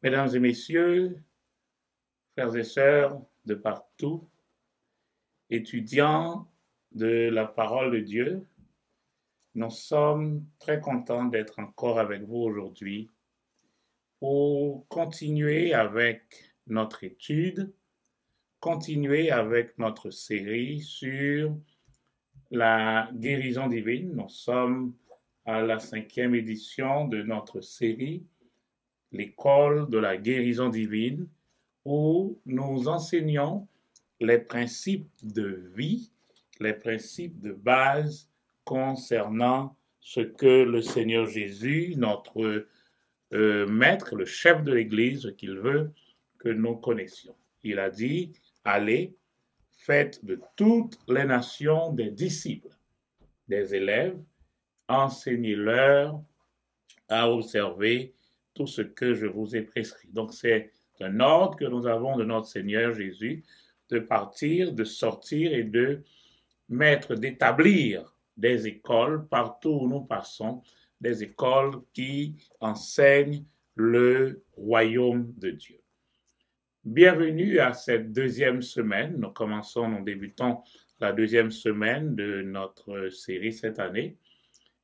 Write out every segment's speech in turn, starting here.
Mesdames et messieurs, frères et sœurs de partout, étudiants de la parole de Dieu, nous sommes très contents d'être encore avec vous aujourd'hui pour continuer avec notre étude, continuer avec notre série sur la guérison divine. Nous sommes à la 5e édition de notre série, l'école de la guérison divine, où nous enseignons les principes de vie, les principes de base concernant ce que le Seigneur Jésus, notre maître, le chef de l'Église, qu'il veut que nous connaissions. Il a dit, allez, faites de toutes les nations des disciples, des élèves, enseignez-leur à observer tout ce que je vous ai prescrit. Donc c'est un ordre que nous avons de notre Seigneur Jésus de partir, de sortir et de mettre, d'établir des écoles partout où nous passons, des écoles qui enseignent le royaume de Dieu. Bienvenue à cette deuxième semaine. Nous débutons la deuxième semaine de notre série cette année.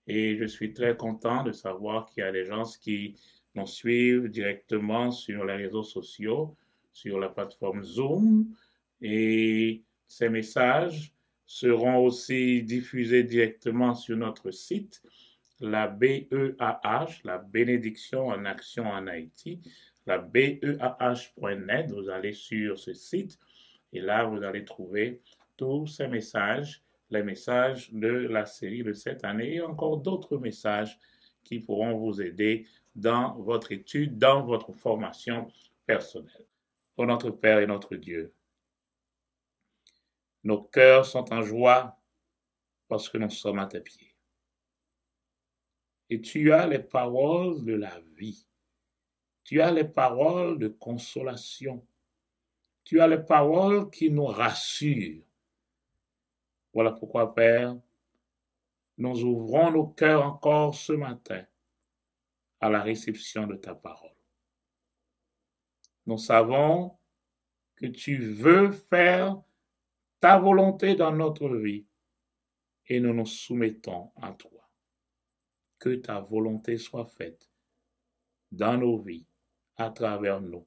Et je suis très content de savoir qu'il y a des gens qui nous suivent directement sur les réseaux sociaux, sur la plateforme Zoom. Et ces messages seront aussi diffusés directement sur notre site, la BEAH, la bénédiction en action en Haïti, la BEAH.net. Vous allez sur ce site et là, vous allez trouver tous ces messages, les messages de la série de cette année et encore d'autres messages qui pourront vous aider dans votre étude, dans votre formation personnelle. Ô notre Père et notre Dieu, nos cœurs sont en joie parce que nous sommes à tes pieds. Et tu as les paroles de la vie. Tu as les paroles de consolation. Tu as les paroles qui nous rassurent. Voilà pourquoi, Père, nous ouvrons nos cœurs encore ce matin à la réception de ta parole. Nous savons que tu veux faire ta volonté dans notre vie et nous nous soumettons à toi. Que ta volonté soit faite dans nos vies, à travers nous,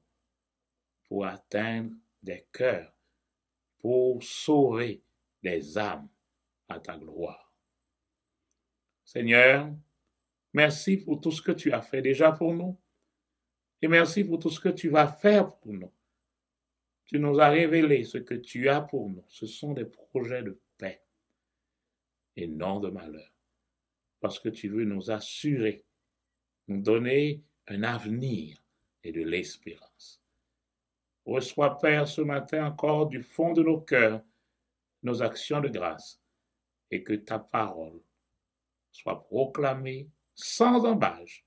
pour atteindre des cœurs, pour sauver des âmes à ta gloire. Seigneur, merci pour tout ce que tu as fait déjà pour nous et merci pour tout ce que tu vas faire pour nous. Tu nous as révélé ce que tu as pour nous. Ce sont des projets de paix et non de malheur. Parce que tu veux nous assurer, nous donner un avenir et de l'espérance. Reçois, Père, ce matin encore du fond de nos cœurs nos actions de grâce et que ta parole soit proclamée sans embâche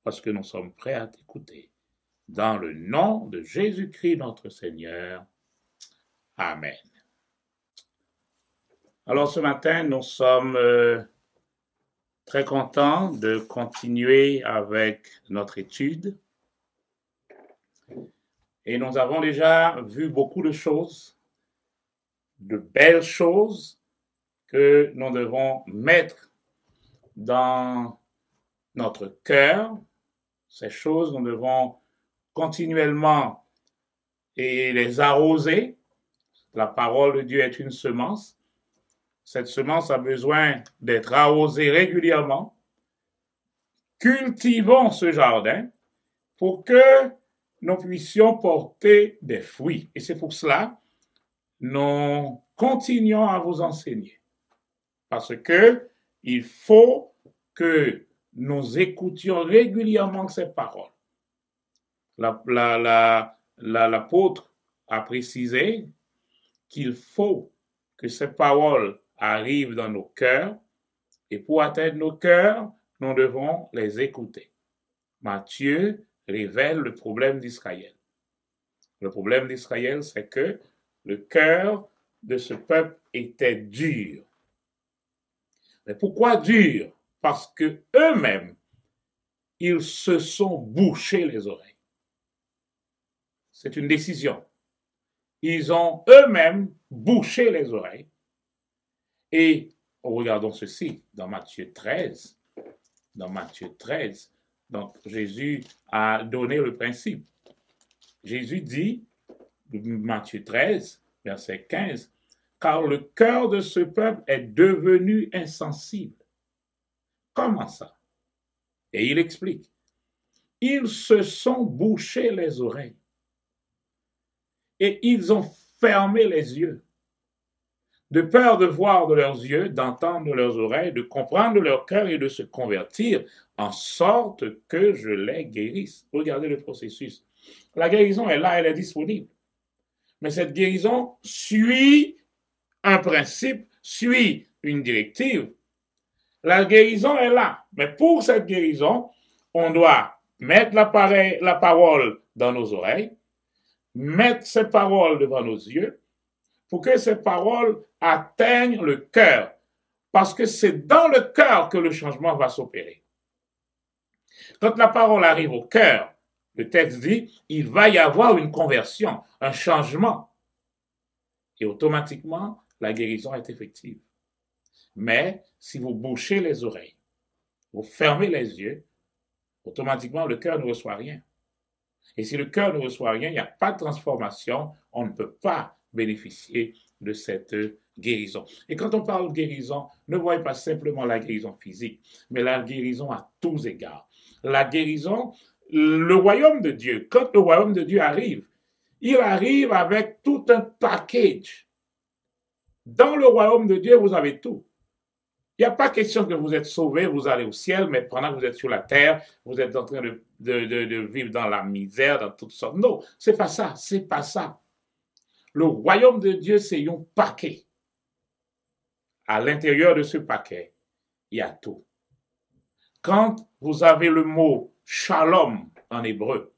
parce que nous sommes prêts à t'écouter. Dans le nom de Jésus-Christ notre Seigneur. Amen. Alors ce matin, nous sommes très contents de continuer avec notre étude. Et nous avons déjà vu beaucoup de choses, de belles choses que nous devons mettre dans notre cœur. Ces choses, nous devons continuellement et les arroser. La parole de Dieu est une semence. Cette semence a besoin d'être arrosée régulièrement. Cultivons ce jardin pour que nous puissions porter des fruits. Et c'est pour cela nous continuons à vous enseigner. Parce que il faut que nous écoutions régulièrement ces paroles. L'apôtre a précisé qu'il faut que ces paroles arrivent dans nos cœurs et pour atteindre nos cœurs, nous devons les écouter. Matthieu révèle le problème d'Israël. Le problème d'Israël, c'est que le cœur de ce peuple était dur. Mais pourquoi dur? Parce que eux-mêmes, ils se sont bouchés les oreilles. c'est une décision. Ils ont eux-mêmes bouché les oreilles. Et regardons ceci dans Matthieu 13. Dans Matthieu 13, donc Jésus a donné le principe. Jésus dit, Matthieu 13, verset 15, « Car le cœur de ce peuple est devenu insensible. » Comment ça? Et il explique. Ils se sont bouchés les oreilles et ils ont fermé les yeux, de peur de voir de leurs yeux, d'entendre de leurs oreilles, de comprendre de leur cœur et de se convertir, en sorte que je les guérisse. Regardez le processus. La guérison est là, elle est disponible. Mais cette guérison suit un principe, suit une directive. La guérison est là. Mais pour cette guérison, on doit mettre la parole dans nos oreilles, mettre ces paroles devant nos yeux, pour que ces paroles atteignent le cœur. Parce que c'est dans le cœur que le changement va s'opérer. Quand la parole arrive au cœur, le texte dit, il va y avoir une conversion, un changement. Et automatiquement, la guérison est effective. Mais si vous bouchez les oreilles, vous fermez les yeux, automatiquement le cœur ne reçoit rien. Et si le cœur ne reçoit rien, il n'y a pas de transformation, on ne peut pas bénéficier de cette guérison. Et quand on parle de guérison, ne voyez pas simplement la guérison physique, mais la guérison à tous égards. La guérison, le royaume de Dieu, quand le royaume de Dieu arrive, il arrive avec tout un package. Dans le royaume de Dieu, vous avez tout. Il n'y a pas question que vous êtes sauvé, vous allez au ciel, mais pendant que vous êtes sur la terre, vous êtes en train de vivre dans la misère, dans toutes sortes. Non, c'est pas ça, c'est pas ça. Le royaume de Dieu, c'est un paquet. À l'intérieur de ce paquet, il y a tout. Quand vous avez le mot shalom en hébreu,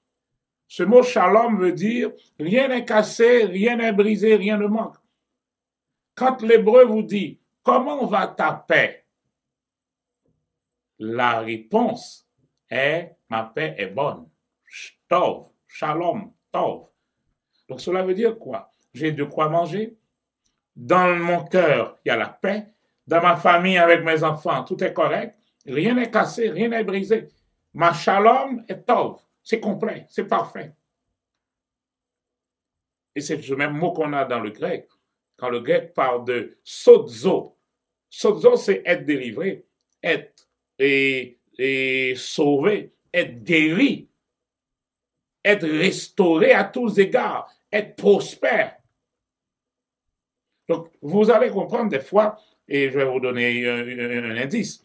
ce mot shalom veut dire rien n'est cassé, rien n'est brisé, rien ne manque. Quand l'hébreu vous dit comment va ta paix, la réponse est ma paix est bonne. Tov, shalom, tov. Donc cela veut dire quoi? J'ai de quoi manger. Dans mon cœur, il y a la paix. Dans ma famille, avec mes enfants, tout est correct. Rien n'est cassé, rien n'est brisé. Ma shalom est tov. C'est complet, c'est parfait. Et c'est ce même mot qu'on a dans le grec. Quand le grec parle de sozo. Sozo, c'est être délivré, être sauvé, être guéri, être restauré à tous égards, être prospère. Donc, vous allez comprendre des fois, et je vais vous donner un indice.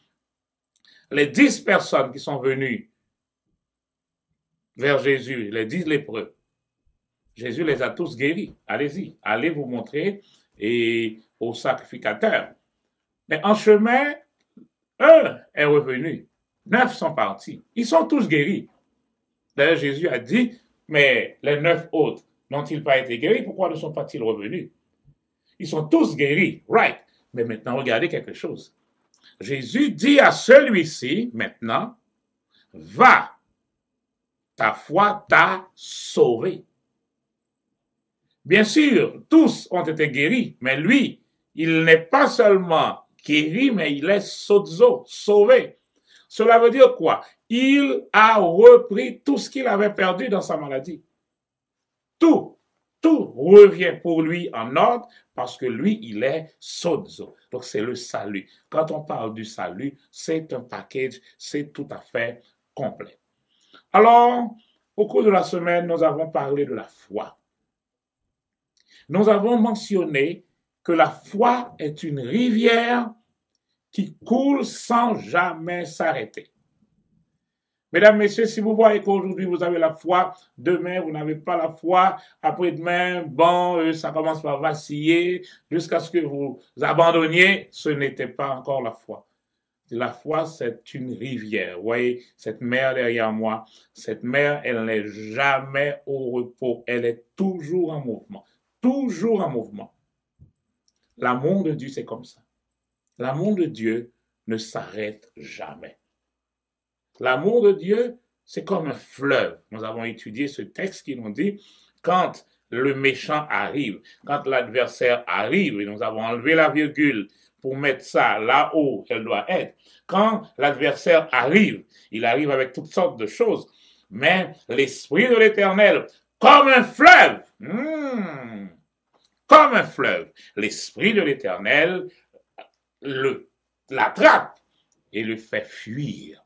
Les 10 personnes qui sont venues vers Jésus, les 10 lépreux, Jésus les a tous guéris. Allez-y, allez vous montrer au sacrificateur. Mais en chemin, un est revenu. 9 sont partis. Ils sont tous guéris. D'ailleurs, Jésus a dit, mais les 9 autres n'ont-ils pas été guéris? Pourquoi ne sont pas-ils revenus? Ils sont tous guéris, right. Mais maintenant, regardez quelque chose. Jésus dit à celui-ci, maintenant, va, ta foi t'a sauvé. Bien sûr, tous ont été guéris, mais lui, il n'est pas seulement guéri, mais il est sozo, sauvé. Cela veut dire quoi? Il a repris tout ce qu'il avait perdu dans sa maladie. Tout revient pour lui en ordre parce que lui, il est sozo. Donc, c'est le salut. Quand on parle du salut, c'est un package, c'est tout à fait complet. Alors, au cours de la semaine, nous avons parlé de la foi. Nous avons mentionné que la foi est une rivière qui coule sans jamais s'arrêter. Mesdames, messieurs, si vous voyez qu'aujourd'hui vous avez la foi, demain vous n'avez pas la foi, après-demain, bon, ça commence par vaciller jusqu'à ce que vous abandonniez, ce n'était pas encore la foi. La foi, c'est une rivière. Vous voyez, cette mer derrière moi, cette mer, elle n'est jamais au repos, elle est toujours en mouvement. Toujours en mouvement. L'amour de Dieu, c'est comme ça. L'amour de Dieu ne s'arrête jamais. L'amour de Dieu, c'est comme un fleuve. Nous avons étudié ce texte qui nous dit quand le méchant arrive, quand l'adversaire arrive, et nous avons enlevé la virgule pour mettre ça là où elle doit être, quand l'adversaire arrive, il arrive avec toutes sortes de choses, mais l'Esprit de l'Éternel, comme un fleuve, comme un fleuve, l'Esprit de l'Éternel l'attrape et le fait fuir.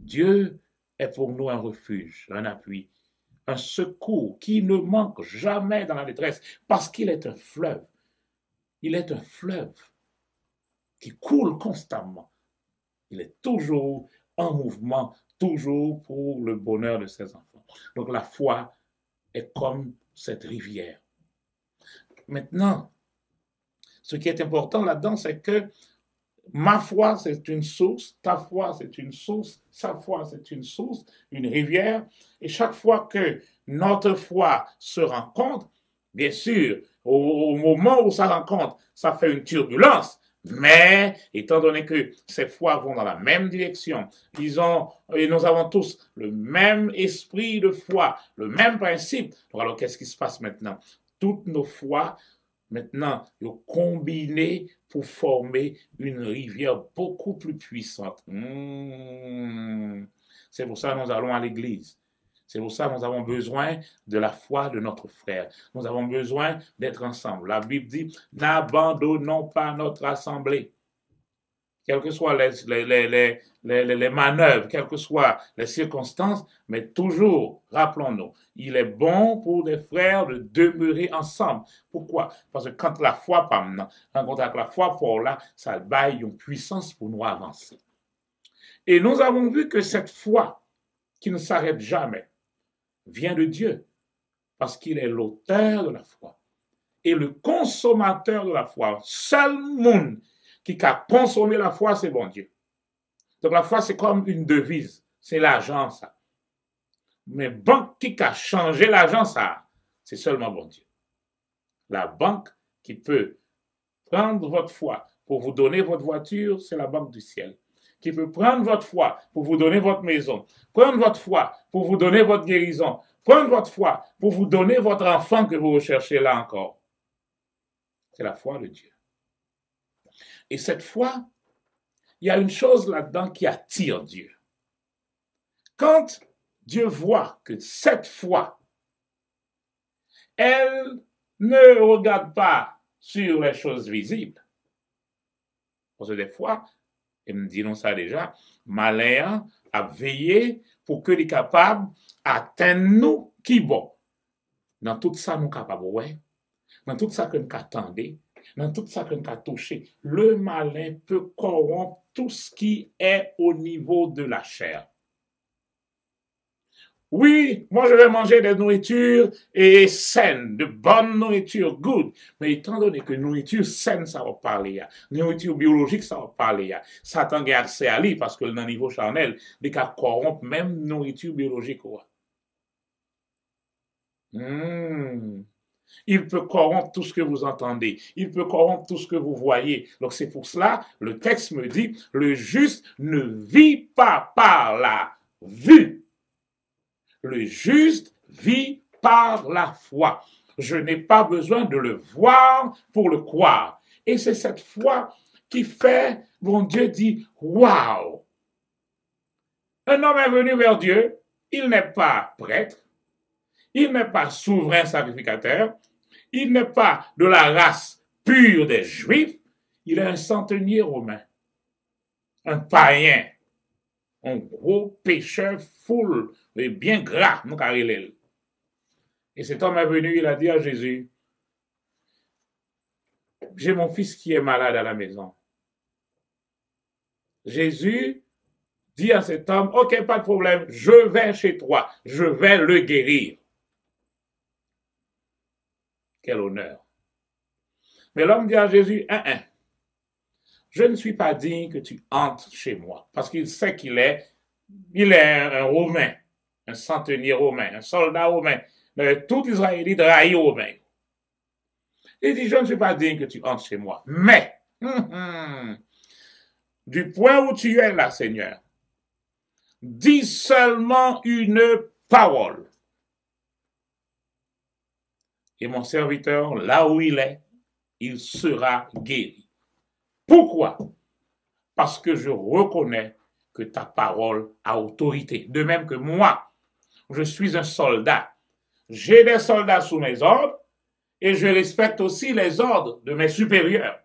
Dieu est pour nous un refuge, un appui, un secours qui ne manque jamais dans la détresse parce qu'il est un fleuve. Il est un fleuve qui coule constamment. Il est toujours en mouvement, toujours pour le bonheur de ses enfants. Donc la foi est comme cette rivière. Maintenant, ce qui est important là-dedans, c'est que ma foi, c'est une source, ta foi, c'est une source, sa foi, c'est une source, une rivière. Et chaque fois que notre foi se rencontre, bien sûr, au moment où ça rencontre, ça fait une turbulence. Mais, étant donné que ces foi vont dans la même direction, et nous avons tous le même esprit de foi, le même principe. Alors, qu'est-ce qui se passe maintenant? Toutes nos foi, maintenant, sont combinées pour former une rivière beaucoup plus puissante. C'est pour ça que nous allons à l'église. C'est pour ça que nous avons besoin de la foi de notre frère. Nous avons besoin d'être ensemble. La Bible dit, n'abandonnons pas notre assemblée. Quelles que soient les manœuvres, quelles que soient les circonstances, mais toujours, rappelons-nous, il est bon pour des frères de demeurer ensemble. Pourquoi? Parce que quand la foi, rencontre avec la foi pour là, ça baille une puissance pour nous avancer. Et nous avons vu que cette foi qui ne s'arrête jamais vient de Dieu, parce qu'il est l'auteur de la foi et le consommateur de la foi. Seul monde qui a consommé la foi, c'est bon Dieu. Donc la foi, c'est comme une devise, c'est l'argent, ça. Mais banque qui a changé l'argent, ça, c'est seulement bon Dieu. La banque qui peut prendre votre foi pour vous donner votre voiture, c'est la banque du ciel. Qui peut prendre votre foi pour vous donner votre maison, prendre votre foi pour vous donner votre guérison, prendre votre foi pour vous donner votre enfant que vous recherchez là encore. C'est la foi de Dieu. Et cette foi, il y a une chose là-dedans qui attire Dieu. Quand Dieu voit que cette foi, elle ne regarde pas sur les choses visibles. Parce que des fois, et nous disons ça déjà, malin a veillé pour que les capables atteignent nous qui bon. Dans tout ça, nous capables, ouais. Dans tout ça que nous attendons, dans tout ça que nous avons touché, le malin peut corrompre tout ce qui est au niveau de la chair. Oui, moi je vais manger des nourritures et saines, de bonne nourriture, good. Mais étant donné que nourriture saine, ça va parler, nourriture biologique, ça va parler, Satan a accès à lui parce que dans le niveau charnel, il peut corrompre même nourriture biologique. Il peut corrompre tout ce que vous entendez. Il peut corrompre tout ce que vous voyez. Donc c'est pour cela, le texte me dit, le juste ne vit pas par la vue. Le juste vit par la foi. Je n'ai pas besoin de le voir pour le croire. Et c'est cette foi qui fait, mon Dieu dit, waouh! Un homme est venu vers Dieu, il n'est pas prêtre, il n'est pas souverain sacrificateur, il n'est pas de la race pure des Juifs, il est un centenier romain, un païen, un gros pécheur full, mais bien gras, nous carrelel. Et cet homme est venu, il a dit à Jésus, j'ai mon fils qui est malade à la maison. Jésus dit à cet homme, ok, pas de problème, je vais chez toi, je vais le guérir. Quel honneur. Mais l'homme dit à Jésus, je ne suis pas digne que tu entres chez moi, parce qu'il sait qu'il est un Romain, un centenier romain, un soldat romain. Tout Israélite raillé romain. Il dit, je ne suis pas digne que tu entres chez moi. Mais, du point où tu es là, Seigneur, dis seulement une parole. et mon serviteur, là où il sera guéri. Pourquoi? Parce que je reconnais que ta parole a autorité. De même que moi, je suis un soldat. J'ai des soldats sous mes ordres et je respecte aussi les ordres de mes supérieurs.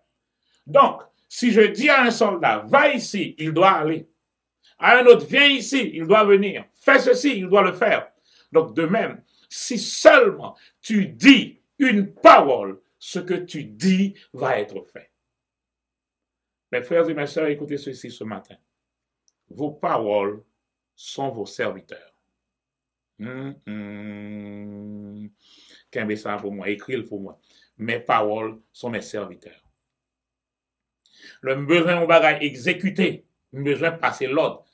Donc, si je dis à un soldat, va ici, il doit aller. À un autre, viens ici, il doit venir. Fais ceci, il doit le faire. Donc, de même, si seulement tu dis une parole, ce que tu dis va être fait. Mes frères et mes sœurs, écoutez ceci ce matin. Vos paroles sont vos serviteurs. Qu'un ça pour moi, écris-le pour moi. Mes paroles sont mes serviteurs. Le besoin au bagage exécuté, le besoin de passer l'ordre.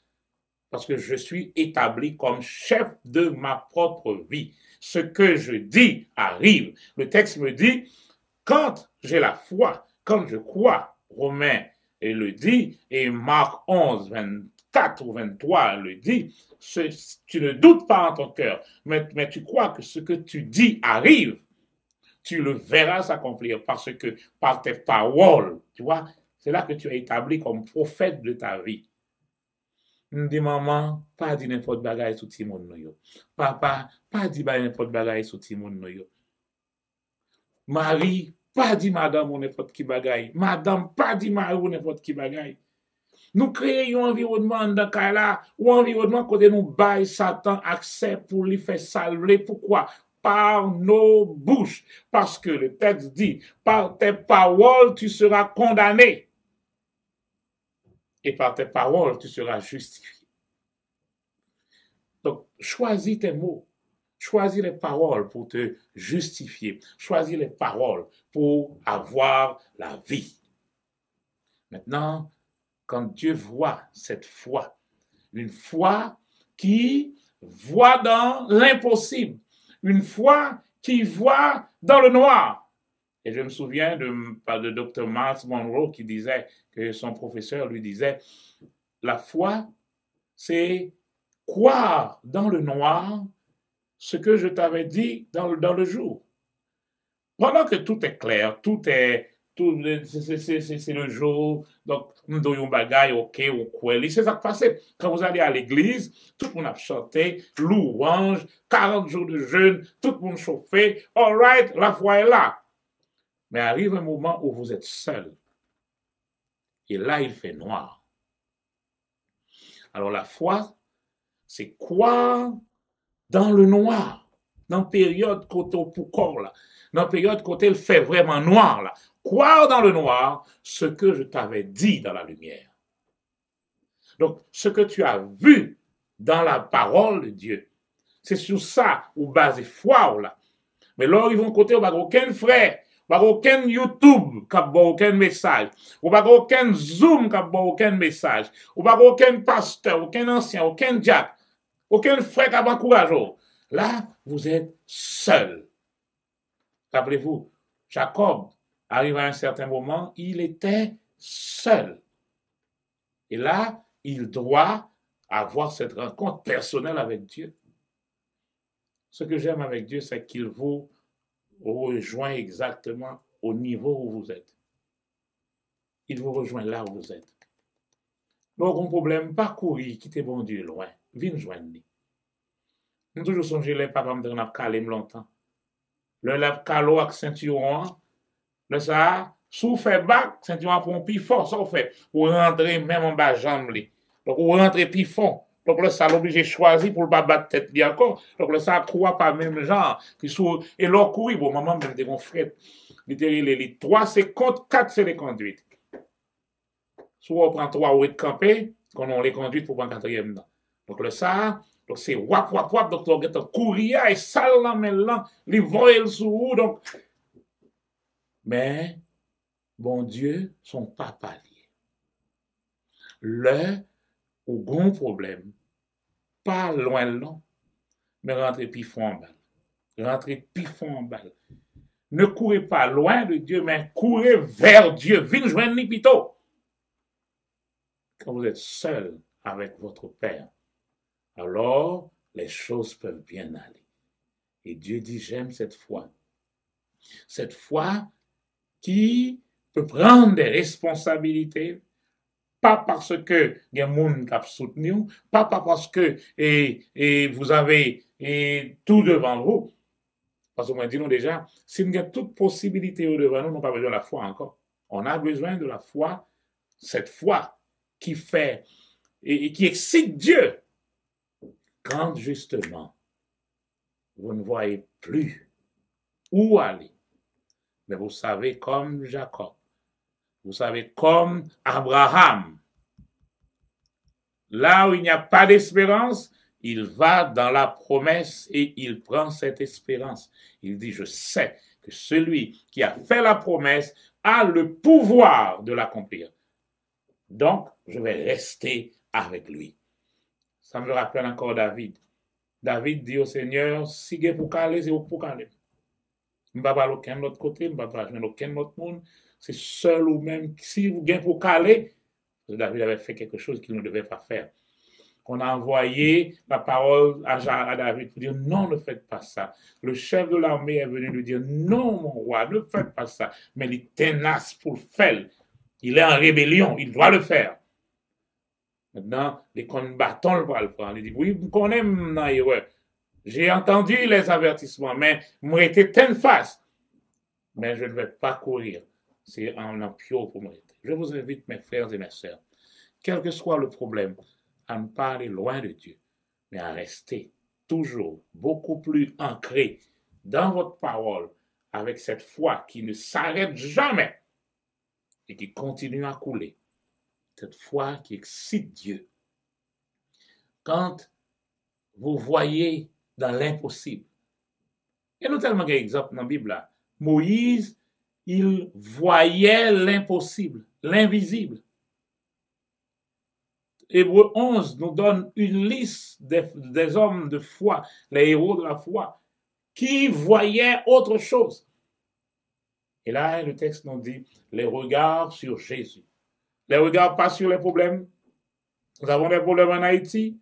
Parce que je suis établi comme chef de ma propre vie. Ce que je dis arrive. Le texte me dit, quand j'ai la foi, quand je crois, Romains le dit, et Marc 11, 24 ou 23 le dit, tu ne doutes pas en ton cœur, mais tu crois que ce que tu dis arrive, tu le verras s'accomplir parce que par tes paroles, tu vois, c'est là que tu es établi comme prophète de ta vie. Nous dit maman, pas dit n'importe bagaille sous ti moun nou yo. Papa, pas dit n'importe bagaille sous ti moun nou yo. Marie, pas dit madame ou n'importe qui bagaille. Madame, pas dit mari ou n'importe qui bagaille. Nous créons un environnement dans ce là, ou un environnement côté nous bail Satan accès pour lui faire salver. Pourquoi? Par nos bouches. Parce que le texte dit, par tes paroles, tu seras condamné. Et par tes paroles, tu seras justifié. Donc, choisis tes mots. Choisis les paroles pour te justifier. Choisis les paroles pour avoir la vie. Maintenant, quand Dieu voit cette foi, une foi qui voit dans l'impossible, une foi qui voit dans le noir. Et je me souviens de Dr. Miles Monroe qui disait, que son professeur lui disait, la foi, c'est croire dans le noir ce que je t'avais dit dans le jour. Pendant que tout est clair, c'est le jour, donc nous donnons bagaille, ok, ou quoi, c'est ça qui passe. Quand vous allez à l'église, tout le monde a chanté, louange, 40 jours de jeûne, tout le monde chauffé, all right, la foi est là. Mais arrive un moment où vous êtes seul. Et là, il fait noir. Alors la foi, c'est croire dans le noir, dans la période côté pour corps là, dans la période côté il fait vraiment noir là. Croire dans le noir ce que je t'avais dit dans la lumière. Donc, ce que tu as vu dans la parole de Dieu, c'est sur ça où base foi là. Mais là, ils vont côté, on va aucun frère, on va aucun YouTube qui a aucun message, on va aucun Zoom qui a aucun message, on va aucun pasteur, aucun ancien, aucun diacre, aucun frère qui a encouragé. Là, vous êtes seul. Rappelez-vous, Jacob arrive à un certain moment, il était seul. Et là, il doit avoir cette rencontre personnelle avec Dieu. Ce que j'aime avec Dieu, c'est qu'il vous rejoint exactement au niveau où vous êtes. Il vous rejoint là où vous êtes. Donc, un problème, pas courir, quitter bon Dieu loin. Viens joindre. Nous toujours songer les papas me dire calé longtemps. Le lève calo avec ceinturon, le ça, sous fait bac, ceinturon pour un pifon, ça fait, ou rentrer même en bas jambe. Donc, ou rentrer pifon. Donc, le ça l'obligé de choisir pour ne pas battre tête li encore. Donc, le ça croit pas même genre. Et l'or courir, bon, maman même des frères. Les 3 c'est compte, 4 c'est les conduites. Soit on prend 3 ou est campé, qu'on on les conduites pour prendre 4e. Donc, le ça, donc c'est wap, wap, wap, donc on a courir et sale là, mais là, les voyelles sous donc. Mais, bon Dieu, son papa lié. Le, au grand problème, pas loin là, mais rentrez pifon en balle. Rentrez pifon en balle. Ne courez pas loin de Dieu, mais courez vers Dieu. Venez joindre ni plutôt. Quand vous êtes seul avec votre Père, alors les choses peuvent bien aller. Et Dieu dit, j'aime cette foi. Cette foi qui peut prendre des responsabilités, pas parce que il y a un monde qui a soutenu, pas parce que vous avez tout devant vous. Parce que moi, dis-nous déjà, si nous avons toute possibilité devant nous, nous n'avons pas besoin de la foi encore. On a besoin de la foi, cette foi qui fait et qui excite Dieu quand justement vous ne voyez plus où aller. Mais vous savez, comme Jacob, vous savez, comme Abraham, là où il n'y a pas d'espérance, il va dans la promesse et il prend cette espérance. Il dit, je sais que celui qui a fait la promesse a le pouvoir de l'accomplir. Donc, je vais rester avec lui. Ça me rappelle encore David. David dit au Seigneur, si vous pour caler, c'est pour caler. Je ne vais pas aller aucun autre côté, je ne vais pas aller aucun autre monde. C'est seul ou même, si vous gagnez pour caler, David avait fait quelque chose qu'il ne devait pas faire. On a envoyé la parole à David pour dire non, ne faites pas ça. Le chef de l'armée est venu lui dire non, mon roi, ne faites pas ça. Mais il est tenace pour le faire. Il est en rébellion, il doit le faire. Maintenant, les combattants le prendre. Il dit oui, vous connaissez mon erreur. J'ai entendu les avertissements, mais moi été ten face. Mais je ne vais pas courir. C'est un empio pour moi. Je vous invite, mes frères et mes sœurs, quel que soit le problème, à ne pas aller loin de Dieu, mais à rester toujours beaucoup plus ancré dans votre parole, avec cette foi qui ne s'arrête jamais et qui continue à couler. Cette foi qui excite Dieu. Quand vous voyez dans l'impossible, il y a tellement d'exemples dans la Bible là. Moïse, il voyait l'impossible, l'invisible. Hébreux 11 nous donne une liste des hommes de foi, les héros de la foi, qui voyaient autre chose. Et là, le texte nous dit les regards sur Jésus. Les regards pas sur les problèmes. Nous avons des problèmes en Haïti,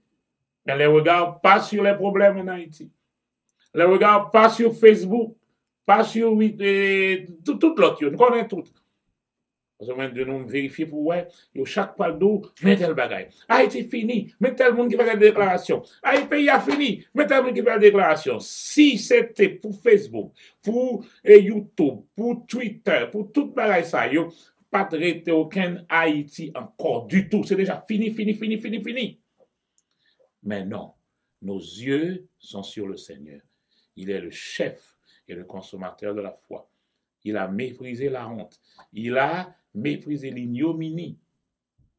mais les regards pas sur les problèmes en Haïti. Les regards pas sur Facebook, pas sur tout l'autre. Nous connaissons tout. Parce que de nous vérifier pour ouais, chaque pas d'eau, mais tel bagaille. Haïti fini, mais tel monde qui fait des déclarations. Haïti pays a fini, mais tel monde qui fait des déclarations. Si c'était pour Facebook, pour YouTube, pour Twitter, pour toute bagaille ça, yo, pas de rester aucun Haïti encore du tout. C'est déjà fini, fini, fini, fini, fini. Mais non, nos yeux sont sur le Seigneur. Il est le chef et le consommateur de la foi. Il a méprisé la honte. Il a méprisé l'ignominie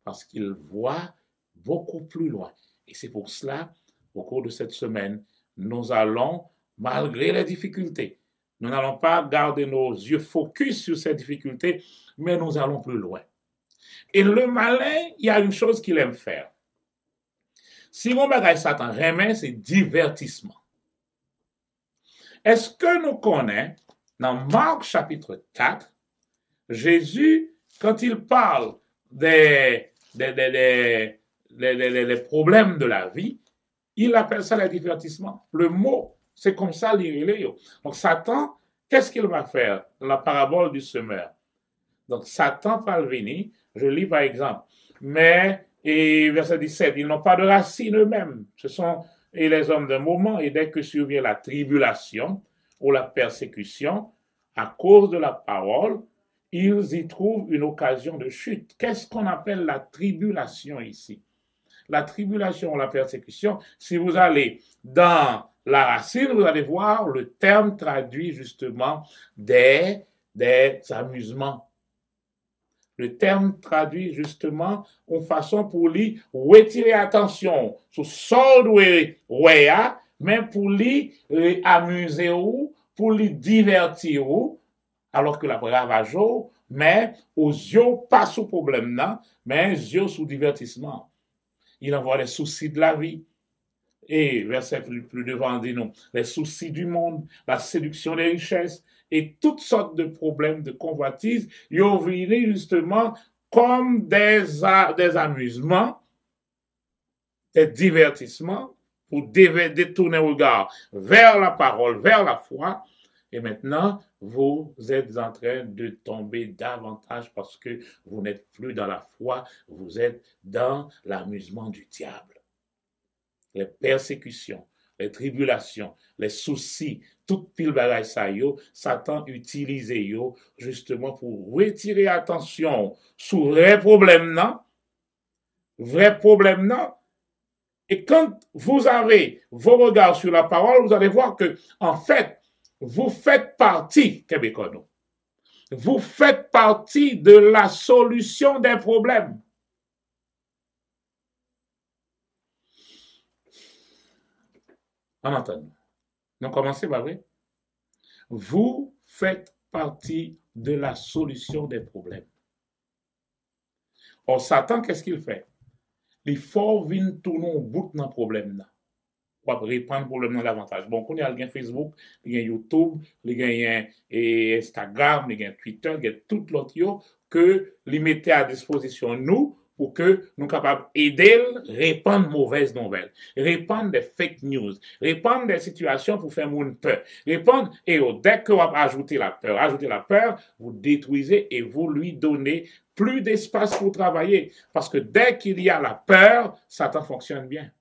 parce qu'il voit beaucoup plus loin. Et c'est pour cela, au cours de cette semaine, nous allons, malgré les difficultés, nous n'allons pas garder nos yeux focus sur ces difficultés, mais nous allons plus loin. Et le malin, il y a une chose qu'il aime faire. Si mon bagage Satan remet, c'est divertissement. Est-ce que nous connaissons, dans Marc chapitre 4, Jésus, quand il parle des problèmes de la vie, il appelle ça le divertissement. Le mot, c'est comme ça l'irélé. Donc Satan, qu'est-ce qu'il va faire dans la parabole du semeur? Donc Satan va venir, je lis par exemple, mais, et verset 17, ils n'ont pas de racine eux-mêmes. Ce sont les hommes d'un moment, et dès que survient la tribulation ou la persécution, à cause de la parole, ils y trouvent une occasion de chute. Qu'est-ce qu'on appelle la tribulation ici? La tribulation ou la persécution, si vous allez dans la racine, vous allez voir le terme traduit justement des amusements. Le terme traduit justement une façon pour lui retirer attention sur sort de mais pour lui amuser ou, pour lui divertir ou, alors que la ravage, mais aux yeux pas sous problème là, mais aux yeux sous divertissement. Il envoie les soucis de la vie. Et verset plus devant dit nous, les soucis du monde, la séduction des richesses et toutes sortes de problèmes de convoitise, ils ont viré justement comme des amusements, des divertissements pour détourner le regard vers la parole, vers la foi, Et maintenant, vous êtes en train de tomber davantage parce que vous n'êtes plus dans la foi, vous êtes dans l'amusement du diable. Les persécutions, les tribulations, les soucis, toute pile bagaille ça yo, Satan utilise yo justement pour retirer attention sur vrai problème non. Et quand vous avez vos regards sur la parole, vous allez voir que en fait, vous faites partie, Québécois, vous faites partie de la solution des problèmes. En entendant. Donc, commencez par vrai. Vous faites partie de la solution des problèmes. Or, Satan, qu'est-ce qu'il fait? Il faut venir tourner au bout d'un problème. Pour répondre au problème davantage. Bon, on a Facebook, il y a YouTube, il y a Instagram, il y a Twitter, il y a tout l'autre que les mettez à disposition nous pour que nous capables d'aider répandre mauvaises nouvelles, répandre des fake news, répandre des situations pour faire mon peur, répandre et dès que vous ajoutez la peur, vous détruisez et vous lui donnez plus d'espace pour travailler parce que dès qu'il y a la peur, Satan fonctionne bien.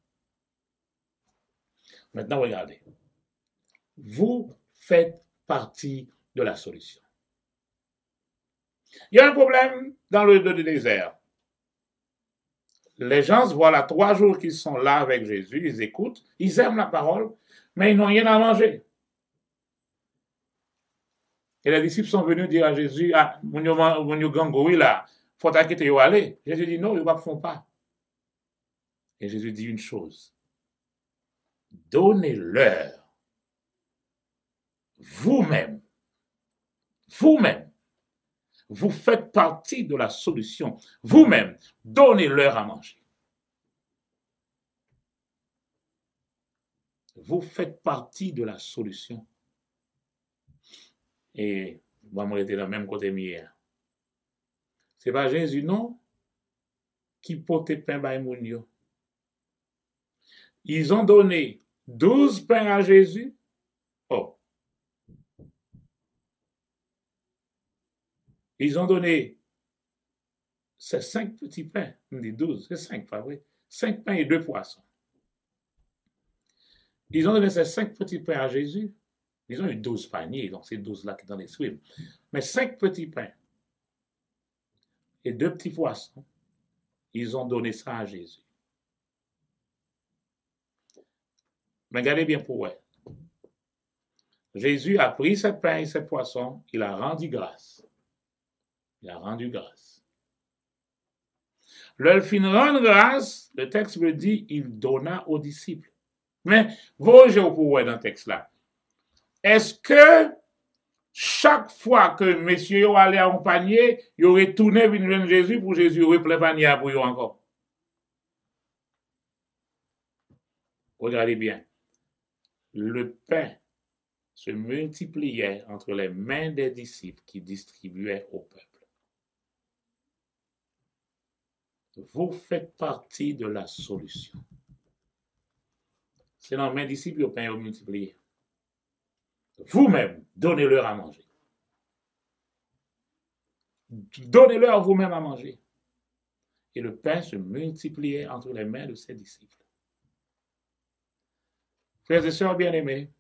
Maintenant, regardez. Vous faites partie de la solution. Il y a un problème dans le désert. Les gens, voilà 3 jours qu'ils sont là avec Jésus, ils écoutent, ils aiment la parole, mais ils n'ont rien à manger. Et les disciples sont venus dire à Jésus, ah, mon gangoui là, faut t'inquiéter, yo aller. Jésus dit non, ils ne font pas. Et Jésus dit une chose. Donnez-leur vous-même. Vous faites partie de la solution. Vous-même, donnez-leur à manger. Vous faites partie de la solution. Et on va être dans le même côté hier. C'est pas Jésus, non, qui portait pain par moun. Ils ont donné 12 pains à Jésus. Oh. Ils ont donné ces 5 petits pains. On dit 12, c'est 5, pas vrai? 5 pains et 2 poissons. Ils ont donné ces 5 petits pains à Jésus. Ils ont eu 12 paniers, donc c'est 12 là qui sont dans les suives. Mais 5 petits pains et 2 petits poissons, ils ont donné ça à Jésus. Mais regardez bien pour eux. Jésus a pris ce pain et ce poisson, il a rendu grâce. Leur fin rendre grâce, le texte me dit, il donna aux disciples. Mais, voyez pour eux dans le texte là. Est-ce que chaque fois que messieurs allaient à un panier, ils auraient tourné vers Jésus pour Jésus aurait plein panier pour eux encore? Regardez bien. Le pain se multipliait entre les mains des disciples qui distribuaient au peuple. Vous faites partie de la solution. C'est dans mes disciples le pain est multiplié. Vous-même, donnez-leur à manger. Donnez-leur vous-même à manger. Et le pain se multipliait entre les mains de ses disciples. Frères et sœurs bien-aimés,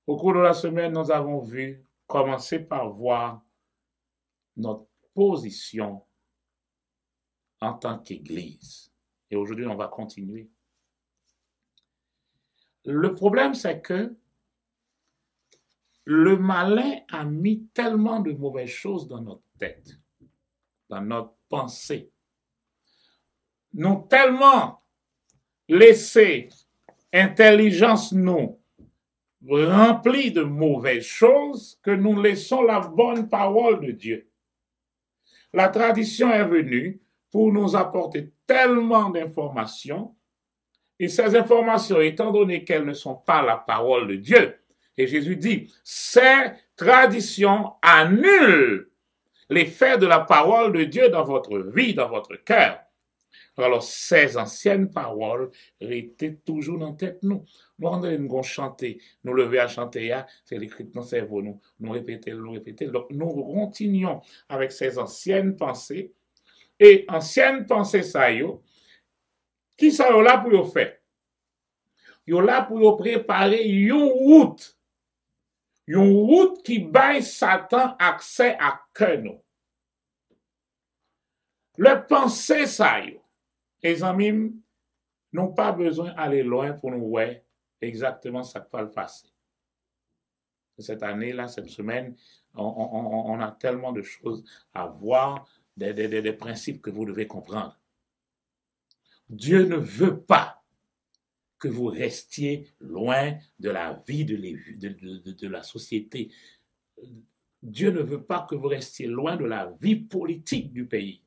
au cours de la semaine, nous avons vu commencer par voir notre position en tant qu'Église. Et aujourd'hui, on va continuer. Le problème, c'est que le malin a mis tellement de mauvaises choses dans notre tête, dans notre pensée. Nous avons tellement laissé intelligence nous remplie de mauvaises choses que nous laissons la bonne parole de Dieu. La tradition est venue pour nous apporter tellement d'informations et ces informations, étant donné qu'elles ne sont pas la parole de Dieu, et Jésus dit, ces traditions annulent l'effet de la parole de Dieu dans votre vie, dans votre cœur. Alors, ces anciennes paroles étaient toujours dans la tête nous. Nous, on nous chanter, nous lever à chanter, c'est écrit dans le cerveau, nous répéter, nous répéter. Donc, nous continuons avec ces anciennes pensées. Et anciennes pensées, ça y est, qui sont là pour vous faire? Ils sont là pour vous préparer une route. Une route qui baille Satan accès à cœur nous. Le pensée, ça y est. Les amis n'ont pas besoin d'aller loin pour nous voir exactement ce qui va le passer. Cette année-là, cette semaine, on a tellement de choses à voir, des principes que vous devez comprendre. Dieu ne veut pas que vous restiez loin de la vie de la société. Dieu ne veut pas que vous restiez loin de la vie politique du pays.